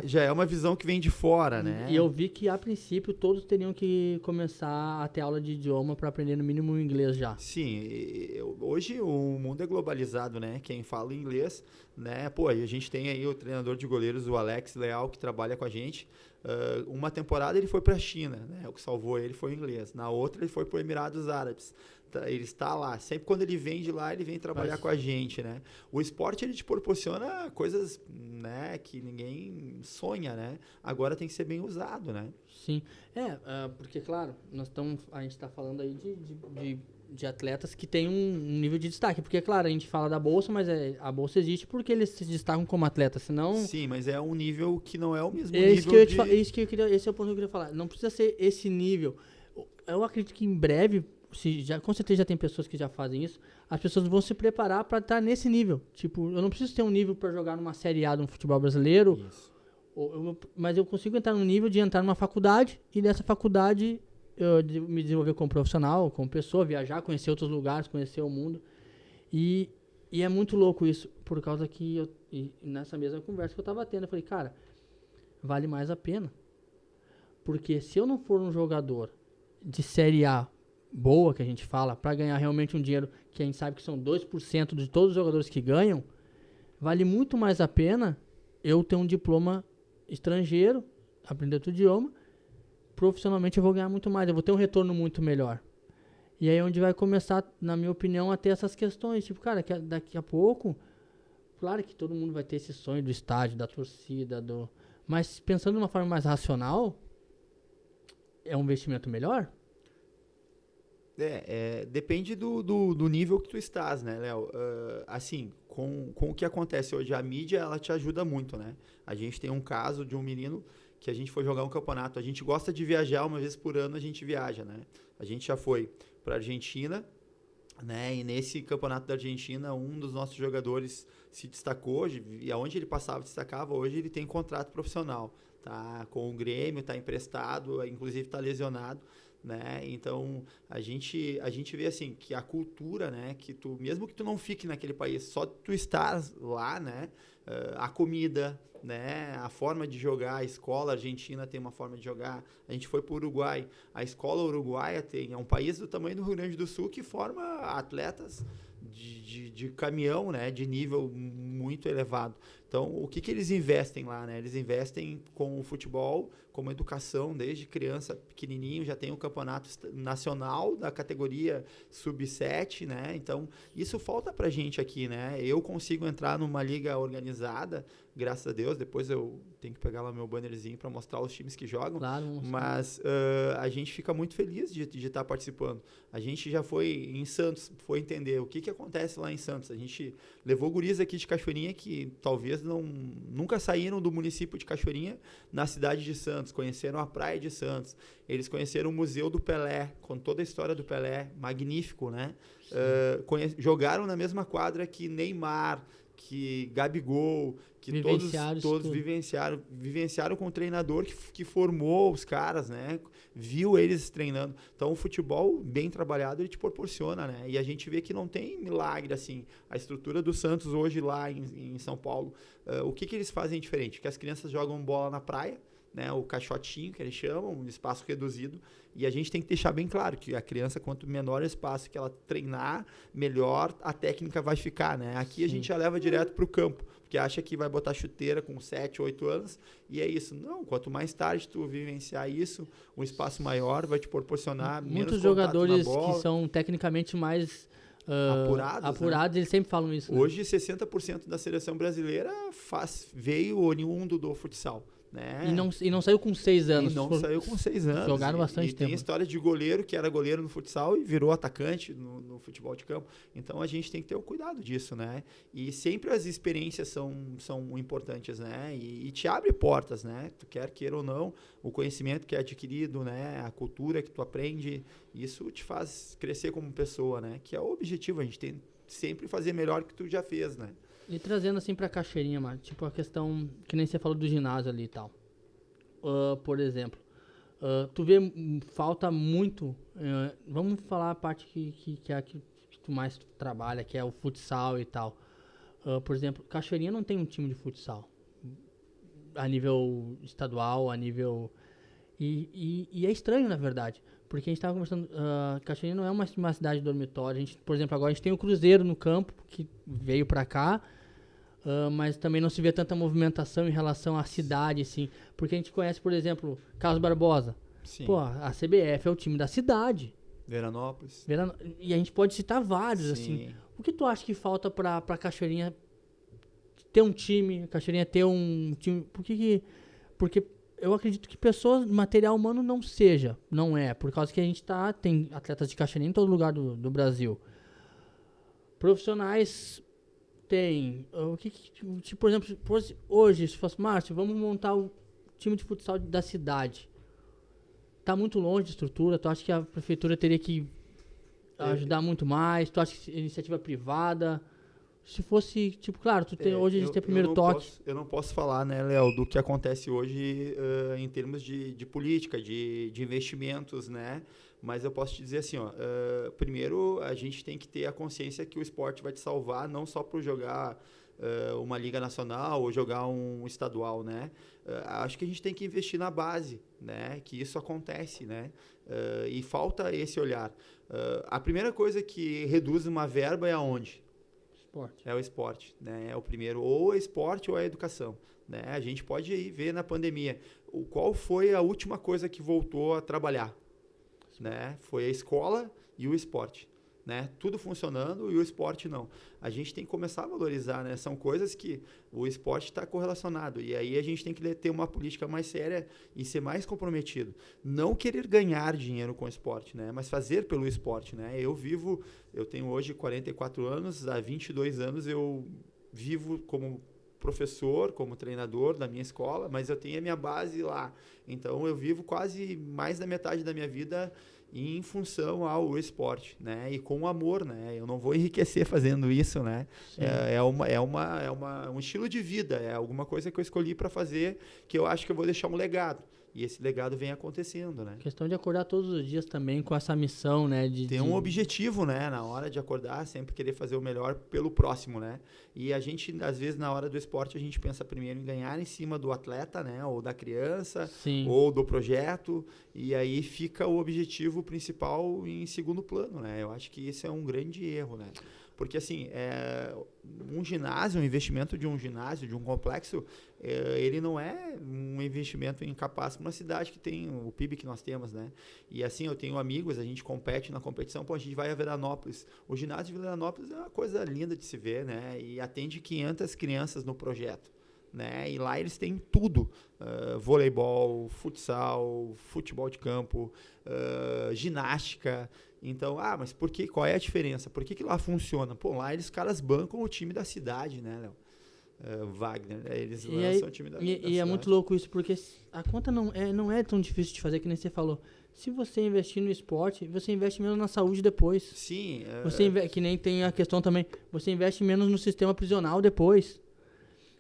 Já é uma visão que vem de fora, né? E eu vi que, a princípio, todos teriam que começar a ter aula de idioma para aprender no mínimo o inglês já. Sim, hoje o mundo é globalizado, né? Quem fala inglês, né? Pô, a gente tem aí o treinador de goleiros, o Alex Leal, que trabalha com a gente. Uma temporada ele foi para a China, né? O que salvou ele foi o inglês. Na outra ele foi para os Emirados Árabes. Ele está lá. Sempre quando ele vem de lá, ele vem trabalhar com a gente, né? O esporte, ele te proporciona coisas, né, que ninguém sonha, né? Agora tem que ser bem usado, né? Sim. Porque, claro, a gente está falando aí de de atletas que tem um nível de destaque. Porque, claro, a gente fala da Bolsa, mas a Bolsa existe porque eles se destacam como atletas, senão... Sim, mas é um nível que não é o mesmo Esse nível esse é o ponto que eu queria falar. Não precisa ser esse nível. Eu acredito que em breve, com certeza já tem pessoas que já fazem isso, as pessoas vão se preparar para estar nesse nível. Tipo, eu não preciso ter um nível para jogar numa Série A do futebol brasileiro, mas eu consigo entrar no nível de entrar numa faculdade e dessa faculdade me desenvolver como profissional, como pessoa, viajar, conhecer outros lugares, conhecer o mundo. E é muito louco isso, por causa que nessa mesma conversa que eu tava tendo, eu falei, cara, vale mais a pena. Porque se eu não for um jogador de Série A boa, que a gente fala, para ganhar realmente um dinheiro que a gente sabe que são 2% de todos os jogadores que ganham, vale muito mais a pena eu ter um diploma estrangeiro, aprender outro idioma, profissionalmente eu vou ganhar muito mais, eu vou ter um retorno muito melhor. E aí é onde vai começar, na minha opinião, a ter essas questões. Tipo, cara, que daqui a pouco, claro que todo mundo vai ter esse sonho do estádio, da torcida, mas pensando de uma forma mais racional, é um investimento melhor? Depende do nível que tu estás, né, Léo? Assim, com o que acontece hoje, a mídia, ela te ajuda muito, né? A gente tem um caso de um menino que a gente foi jogar um campeonato. A gente gosta de viajar, uma vez por ano a gente viaja, né? A gente já foi para a Argentina, né? E nesse campeonato da Argentina, um dos nossos jogadores se destacou, e aonde ele passava, destacava, hoje ele tem contrato profissional, tá? Com o Grêmio, tá emprestado, inclusive tá lesionado, né? Então a gente vê assim que a cultura, né, que tu, mesmo que tu não fique naquele país, só tu estar lá, né, a comida, né, a forma de jogar, a escola argentina tem uma forma de jogar. A gente foi para o Uruguai, a escola uruguaia é um país do tamanho do Rio Grande do Sul que forma atletas de caminhão, né, de nível muito elevado. Então, o que eles investem lá, né? Eles investem com o futebol, como educação, desde criança pequenininho, já tem o campeonato nacional da categoria sub-7, né? Então, isso falta pra gente aqui, né? Eu consigo entrar numa liga organizada, graças a Deus, depois eu tenho que pegar lá meu bannerzinho para mostrar os times que jogam, claro, mas a gente fica muito feliz de estar participando. A gente já foi em Santos, foi entender o que acontece lá em Santos. A gente levou guris aqui de Cachoeirinha que talvez nunca saíram do município de Cachoeirinha na cidade de Santos, conheceram a praia de Santos, eles conheceram o Museu do Pelé, com toda a história do Pelé, magnífico, né? Jogaram na mesma quadra que Neymar, que Gabigol, que todos vivenciaram com o treinador que formou os caras, né? Viu eles treinando. Então, o futebol bem trabalhado, ele te proporciona, né? E a gente vê que não tem milagre, assim. A estrutura do Santos hoje lá em São Paulo, o que eles fazem diferente? Que as crianças jogam bola na praia, né, o caixotinho, que eles chamam, um espaço reduzido, e a gente tem que deixar bem claro que a criança, quanto menor o espaço que ela treinar, melhor a técnica vai ficar, né? Aqui a gente já leva direto para o campo, porque acha que vai botar chuteira com 7, 8 anos, e é isso. Não, quanto mais tarde tu vivenciar isso, um espaço maior vai te proporcionar menos muitos contato jogadores na bola. Que são tecnicamente mais apurados, né? Eles sempre falam isso. Hoje, 60% da seleção brasileira veio oriundo do futsal. Né? E não saiu com 6 anos. Saiu com 6 anos. Jogaram bastante tempo. Tem história de goleiro que era goleiro no futsal e virou atacante no futebol de campo. Então a gente tem que ter o cuidado disso, né? E sempre as experiências são importantes, né? E te abre portas, né? Tu queira ou não, o conhecimento que é adquirido, né? A cultura que tu aprende, isso te faz crescer como pessoa, né? Que é o objetivo, a gente tem sempre fazer melhor que tu já fez, né? E trazendo assim pra Cachoeirinha, mano, tipo a questão que nem você falou do ginásio ali e tal. Por exemplo, tu vê, falta muito, vamos falar a parte que é a que tu mais trabalha, que é o futsal e tal. Por exemplo, Cachoeirinha não tem um time de futsal a nível estadual, a nível... E é estranho, na verdade, porque a gente estava conversando, Cachoeirinha não é uma cidade dormitória. A gente, por exemplo, agora a gente tem o Cruzeiro no campo, que veio pra cá, mas também não se vê tanta movimentação em relação à cidade, assim, porque a gente conhece, por exemplo, Carlos Barbosa. Sim. Pô, a CBF é o time da cidade. Veranópolis. E a gente pode citar vários, Sim. assim. O que tu acha que falta pra Cachoeirinha ter um time, Cachoeirinha ter um time? Porque eu acredito que pessoas, material humano não é, por causa que a gente tem atletas de Cachoeirinha em todo lugar do Brasil. Profissionais tem, tipo, por exemplo, hoje, se fosse, Márcio, vamos montar o time de futsal da cidade. Tá muito longe de estrutura, tu acha que a prefeitura teria que ajudar muito mais? Tu acha que iniciativa privada? Se fosse, tipo, claro, hoje a gente tem o primeiro toque. Eu não posso falar, né, Léo, do que acontece hoje em termos de política, de investimentos, né? Mas eu posso te dizer assim, ó, primeiro a gente tem que ter a consciência que o esporte vai te salvar, não só por jogar uma liga nacional ou jogar um estadual, né? Acho que a gente tem que investir na base, né? Que isso acontece, né? E falta esse olhar. A primeira coisa que reduz uma verba é aonde? É o esporte, né? É o primeiro, ou é esporte ou é educação, né? A gente pode aí ver na pandemia qual foi a última coisa que voltou a trabalhar, né? Foi a escola e o esporte, né? Tudo funcionando e o esporte não. A gente tem que começar a valorizar, né? São coisas que o esporte está correlacionado e aí a gente tem que ter uma política mais séria e ser mais comprometido. Não querer ganhar dinheiro com o esporte, né? Mas fazer pelo esporte, né? Eu tenho hoje 44 anos, há 22 anos eu vivo como professor, como treinador da minha escola, mas eu tenho a minha base lá. Então eu vivo quase mais da metade da minha vida em função ao esporte, né? E com amor, né? Eu não vou enriquecer fazendo isso, né? Um estilo de vida, é alguma coisa que eu escolhi para fazer, que eu acho que eu vou deixar um legado. E esse legado vem acontecendo, né? Questão de acordar todos os dias também com essa missão, né? Ter um objetivo, né? Na hora de acordar, sempre querer fazer o melhor pelo próximo, né? E a gente, às vezes, na hora do esporte, a gente pensa primeiro em ganhar em cima do atleta, né? Ou da criança, Sim. Ou do projeto. E aí fica o objetivo principal em segundo plano, né? Eu acho que isso é um grande erro, né? Porque, assim, um ginásio, um investimento de um ginásio, de um complexo, ele não é um investimento incapaz para uma cidade que tem o PIB que nós temos, né? E, assim, eu tenho amigos, a gente compete na competição, a gente vai a Veranópolis. O ginásio de Veranópolis é uma coisa linda de se ver, né? E atende 500 crianças no projeto, né? E lá eles têm tudo, voleibol, futsal, futebol de campo, ginástica. Então, mas qual é a diferença? Por que lá funciona? Pô, lá os caras bancam o time da cidade, né, Léo? Wagner, eles lançam o time da cidade. E é muito louco isso, porque a conta não é tão difícil de fazer, que nem você falou. Se você investir no esporte, você investe menos na saúde depois. Sim. Que nem tem a questão também, você investe menos no sistema prisional depois.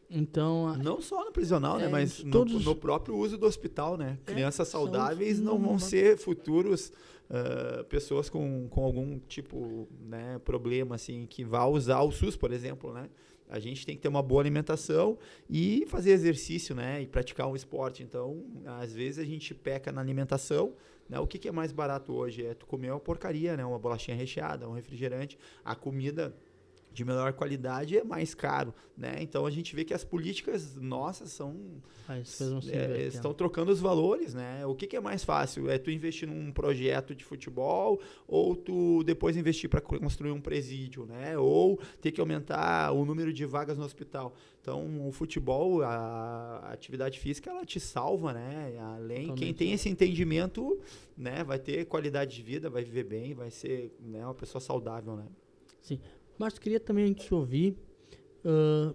Então, não só no prisional, né, mas no próprio uso do hospital, né? Crianças saudáveis não vão ser futuros pessoas com algum tipo, né, problema, assim, que vá usar o SUS, por exemplo, né? A gente tem que ter uma boa alimentação e fazer exercício, né? E praticar um esporte. Então, às vezes a gente peca na alimentação, né? O que é mais barato hoje? É tu comer uma porcaria, né? Uma bolachinha recheada, um refrigerante. A comida de melhor qualidade é mais caro, né? Então a gente vê que as políticas nossas estão trocando os valores, né? O que é mais fácil? É tu investir num projeto de futebol ou tu depois investir para construir um presídio, né? Ou ter que aumentar o número de vagas no hospital. Então o futebol, a atividade física, ela te salva, né? Quem tem esse entendimento, né? Vai ter qualidade de vida, vai viver bem, vai ser, né, uma pessoa saudável, né? Sim. Mas queria também te ouvir,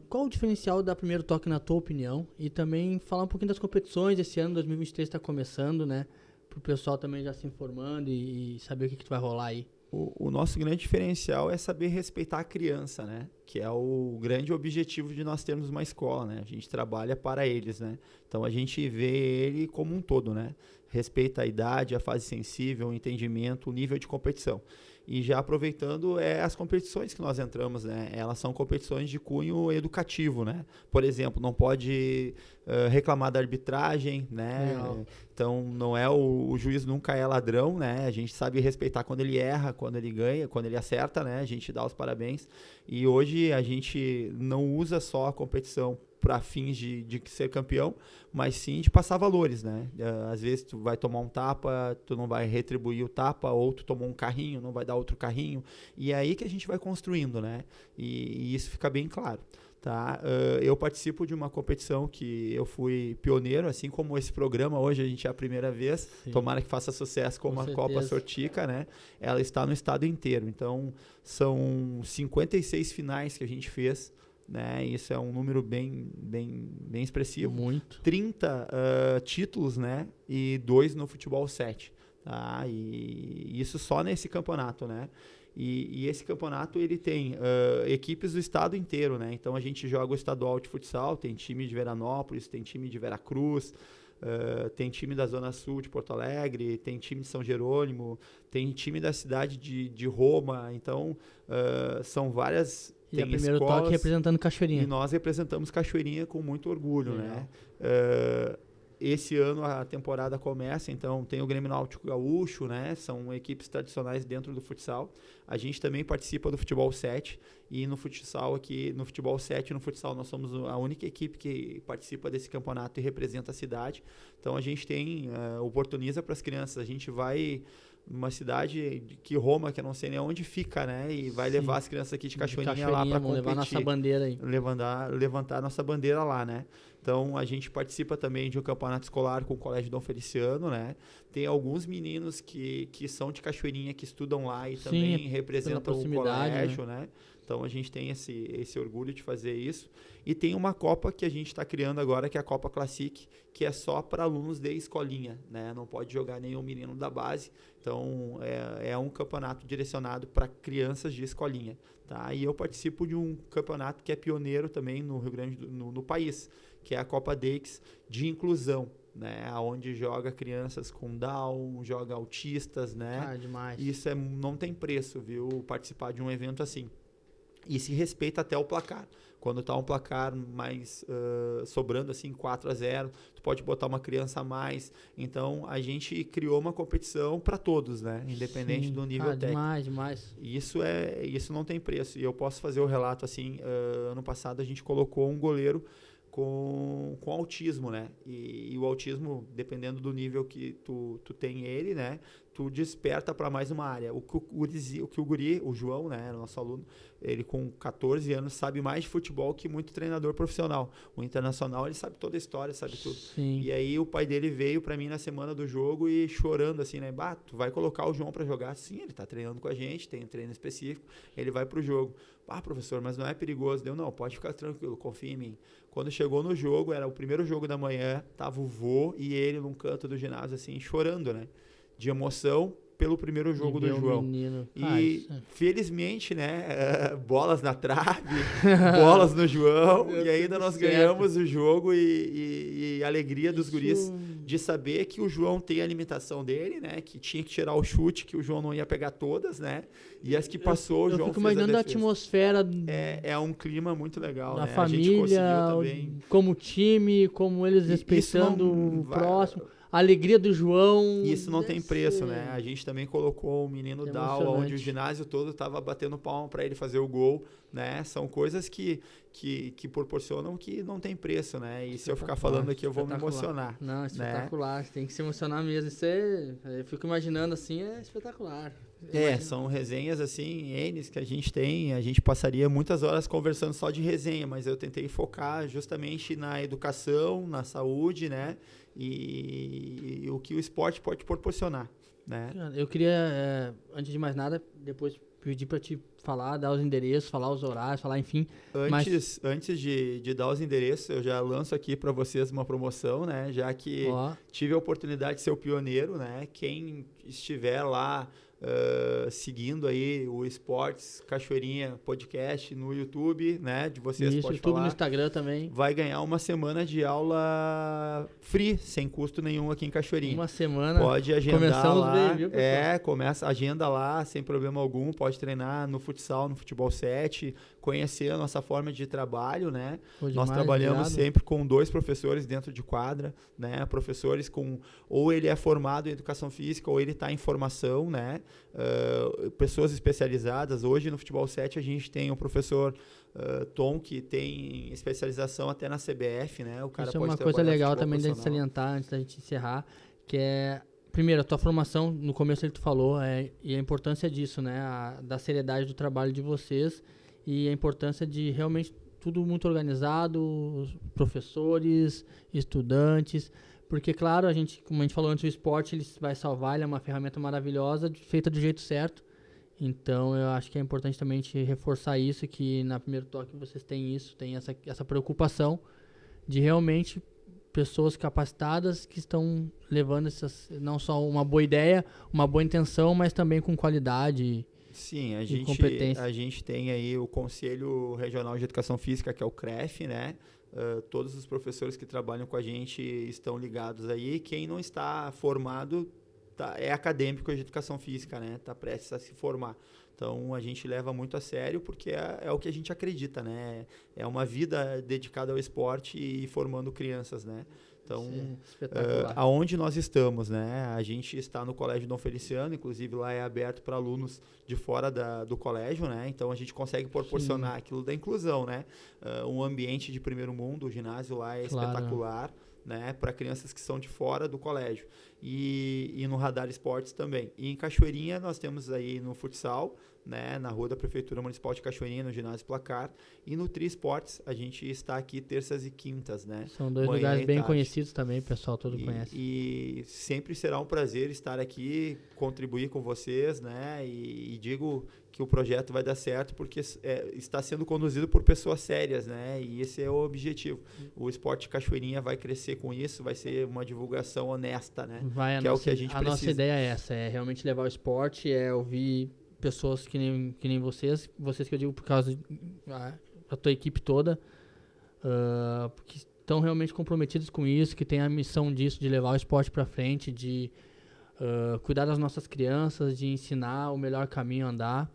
qual o diferencial da Primeiro Toque na tua opinião, e também falar um pouquinho das competições. Esse ano 2023 está começando, né, para o pessoal também já se informando e saber o que vai rolar aí. O nosso grande diferencial é saber respeitar a criança, né, que é o grande objetivo de nós termos uma escola, né, a gente trabalha para eles, né, então a gente vê ele como um todo, né, respeita a idade, a fase sensível, o entendimento, o nível de competição. E já aproveitando as competições que nós entramos, né? Elas são competições de cunho educativo, né? Por exemplo, não pode reclamar da arbitragem, né? Legal. Então, não é o juiz nunca é ladrão, né? A gente sabe respeitar quando ele erra, quando ele ganha, quando ele acerta, né? A gente dá os parabéns. E hoje a gente não usa só a competição para fins de ser campeão, mas sim de passar valores, né? Às vezes tu vai tomar um tapa, tu não vai retribuir o tapa, ou tu tomou um carrinho, não vai dar outro carrinho, e é aí que a gente vai construindo, né? E isso fica bem claro. Tá? Eu participo de uma competição que eu fui pioneiro, assim como esse programa hoje a gente é a primeira vez. Sim. Tomara que faça sucesso como a Copa Sortica, né? Ela está no estado inteiro. Então, são 56 finais que a gente fez, né? Isso é um número bem expressivo. Muito. 30 títulos, né? E 2 no futebol 7. Tá? E isso só nesse campeonato, né? E esse campeonato ele tem equipes do estado inteiro, né? Então a gente joga o estadual de futsal, tem time de Veranópolis, tem time de Veracruz, tem time da Zona Sul de Porto Alegre, tem time de São Jerônimo, tem time da cidade de Roma. Então são várias. E tem a primeiro escolas, toque representando Cachoeirinha. E nós representamos Cachoeirinha com muito orgulho, né? Esse ano a temporada começa, então tem o Grêmio Náutico Gaúcho, né? São equipes tradicionais dentro do futsal. A gente também participa do futebol 7 e no futsal aqui, no futebol 7 e no futsal nós somos a única equipe que participa desse campeonato e representa a cidade. Então a gente tem, oportuniza para as crianças, a gente vai numa cidade que Roma, que eu não sei nem onde fica, né? E vai levar as crianças aqui de Cachoeirinha lá para competir. Levar nossa bandeira aí. Levantar a nossa bandeira lá, né? Então, a gente participa também de um campeonato escolar com o Colégio Dom Feliciano, né? Tem alguns meninos que são de Cachoeirinha, que estudam lá e também representam o colégio, né? Então, a gente tem esse orgulho de fazer isso. E tem uma Copa que a gente está criando agora, que é a Copa Classic, que é só para alunos de escolinha, né? Não pode jogar nenhum menino da base. Então, é um campeonato direcionado para crianças de escolinha, tá? E eu participo de um campeonato que é pioneiro também no Rio Grande no país, que é a Copa Deix de inclusão, né? Onde joga crianças com Down, joga autistas, né? Demais. Isso não tem preço, viu? Participar de um evento assim. E se respeita até o placar. Quando está um placar mais sobrando assim 4-0, tu pode botar uma criança a mais. Então a gente criou uma competição para todos, né? Independente do nível técnico. Demais. Isso não tem preço. E eu posso fazer o relato assim, ano passado a gente colocou um goleiro com autismo, né? E o autismo, dependendo do nível que tu tem ele, né? Tu desperta para mais uma área. O que o guri, o João, né? Nosso aluno, ele com 14 anos sabe mais de futebol que muito treinador profissional. O internacional, ele sabe toda a história, sabe tudo. Sim. E aí o pai dele veio para mim na semana do jogo e chorando assim, né? Bah, tu vai colocar o João para jogar? Sim, ele tá treinando com a gente, tem um treino específico, ele vai pro jogo. Ah, professor, mas não é perigoso? Deu, não, pode ficar tranquilo, confia em mim. Quando chegou no jogo, era o primeiro jogo da manhã, tava o vô e ele num canto do ginásio, assim, chorando, né? De emoção pelo primeiro jogo do João. E, felizmente, né, bolas na trave, bolas no João, e ainda nós ganhamos o jogo e a alegria dos guris de saber que o João tem a limitação dele, né, que tinha que tirar o chute, que o João não ia pegar todas, né, e as que passou, o João fez a defesa. Eu fico imaginando a atmosfera. É um clima muito legal, da né? família, como time, como eles respeitando o próximo. A alegria do João. Isso não tem preço, né? A gente também colocou o menino Dal, onde o ginásio todo estava batendo palma para ele fazer o gol, né? São coisas que proporcionam que não tem preço, né? E se eu ficar falando aqui, eu vou me emocionar. Não, espetacular. Né? Tem que se emocionar mesmo. Isso eu fico imaginando assim, é espetacular. São resenhas assim, N's que a gente tem. A gente passaria muitas horas conversando só de resenha, mas eu tentei focar justamente na educação, na saúde, né? E o que o esporte pode proporcionar, né? Eu queria, antes de mais nada, depois pedir para te falar, dar os endereços, falar os horários, falar, enfim. Antes de dar os endereços, eu já lanço aqui para vocês uma promoção, né? Já que tive a oportunidade de ser o pioneiro, né? Quem estiver lá seguindo aí o Esportes Cachoeirinha Podcast no YouTube, né? De vocês pode YouTube, falar. No Instagram também. Vai ganhar uma semana de aula free, sem custo nenhum aqui em Cachoeirinha. Uma semana. Pode agendar Começamos lá. Bem, viu, pessoal? Agenda lá, sem problema algum. Pode treinar no futsal, no futebol 7, conhecer a nossa forma de trabalho, né? Nós trabalhamos sempre com 2 professores dentro de quadra, né? Professores com, ou ele é formado em educação física, ou ele está em formação, né? Pessoas especializadas. Hoje no futebol 7 a gente tem o professor Tom, que tem especialização até na CBF, né? O cara Isso é uma coisa legal também de salientar antes da gente encerrar, que é, primeiro, a tua formação, no começo tu falou, e a importância disso, né? Da seriedade do trabalho de vocês e a importância de realmente tudo muito organizado, professores, estudantes, porque, claro, como a gente falou antes, o esporte ele vai salvar, ele é uma ferramenta maravilhosa, feita do jeito certo. Então, eu acho que é importante também a gente reforçar isso, que na Primeiro Toque vocês têm isso, tem essa preocupação de realmente pessoas capacitadas que estão levando não só uma boa ideia, uma boa intenção, mas também com qualidade. Sim, a gente tem aí o Conselho Regional de Educação Física, que é o CREF, né? Todos os professores que trabalham com a gente estão ligados aí. Quem não está formado é acadêmico de Educação Física, né? Está prestes a se formar. Então, a gente leva muito a sério porque é o que a gente acredita, né? É uma vida dedicada ao esporte e formando crianças, né? Então, aonde nós estamos, né? A gente está no Colégio Dom Feliciano, inclusive lá é aberto para alunos de fora do colégio, né? Então, a gente consegue proporcionar aquilo da inclusão, né? Um ambiente de primeiro mundo, o ginásio lá é espetacular, né? Para crianças que são de fora do colégio. E no Radar Esportes também. E em Cachoeirinha nós temos aí no futsal, né, na rua da Prefeitura Municipal de Cachoeirinha, no ginásio Placar, e no Tri Esportes a gente está aqui terças e quintas, né? São dois lugares bem conhecidos também, o pessoal todo conhece. E sempre será um prazer estar aqui, contribuir com vocês, né? E digo que o projeto vai dar certo porque está sendo conduzido por pessoas sérias, né? E esse é o objetivo. O Esporte Cachoeirinha vai crescer com isso, vai ser uma divulgação honesta, né? É o que a gente precisa. A nossa ideia é essa, é realmente levar o esporte, é ouvir pessoas que nem vocês que eu digo por causa da tua equipe toda, que estão realmente comprometidos com isso, que tem a missão disso, de levar o esporte para frente, de cuidar das nossas crianças, de ensinar o melhor caminho a andar.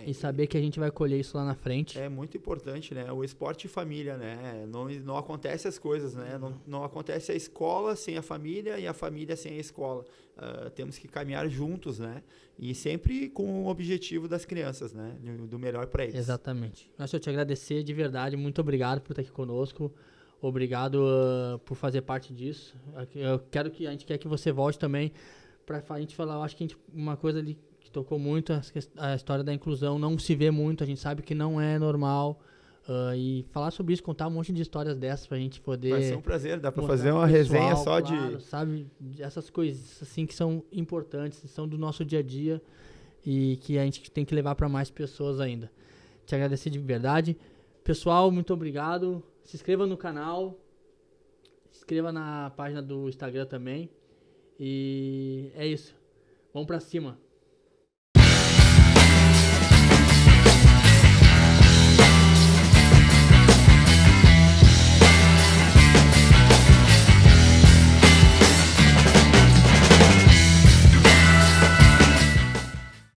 E saber que a gente vai colher isso lá na frente. É muito importante, né? O esporte e família, né? Não acontece as coisas, né? Não acontece a escola sem a família e a família sem a escola. Temos que caminhar juntos, né? E sempre com o objetivo das crianças, né? Do melhor para eles. Exatamente. Nossa, eu te agradecer de verdade. Muito obrigado por estar aqui conosco. Obrigado por fazer parte disso. A gente quer que você volte também para a gente falar. Eu acho que uma coisa ali que tocou muito, a história da inclusão, não se vê muito, a gente sabe que não é normal, e falar sobre isso, contar um monte de histórias dessas pra gente poder... Vai ser um prazer, dá pra fazer uma resenha só claro, sabe, essas coisas assim que são importantes, são do nosso dia a dia e que a gente tem que levar para mais pessoas ainda. Te agradecer de verdade. Pessoal, muito obrigado. Se inscreva no canal, se inscreva na página do Instagram também, e é isso. Vamos pra cima.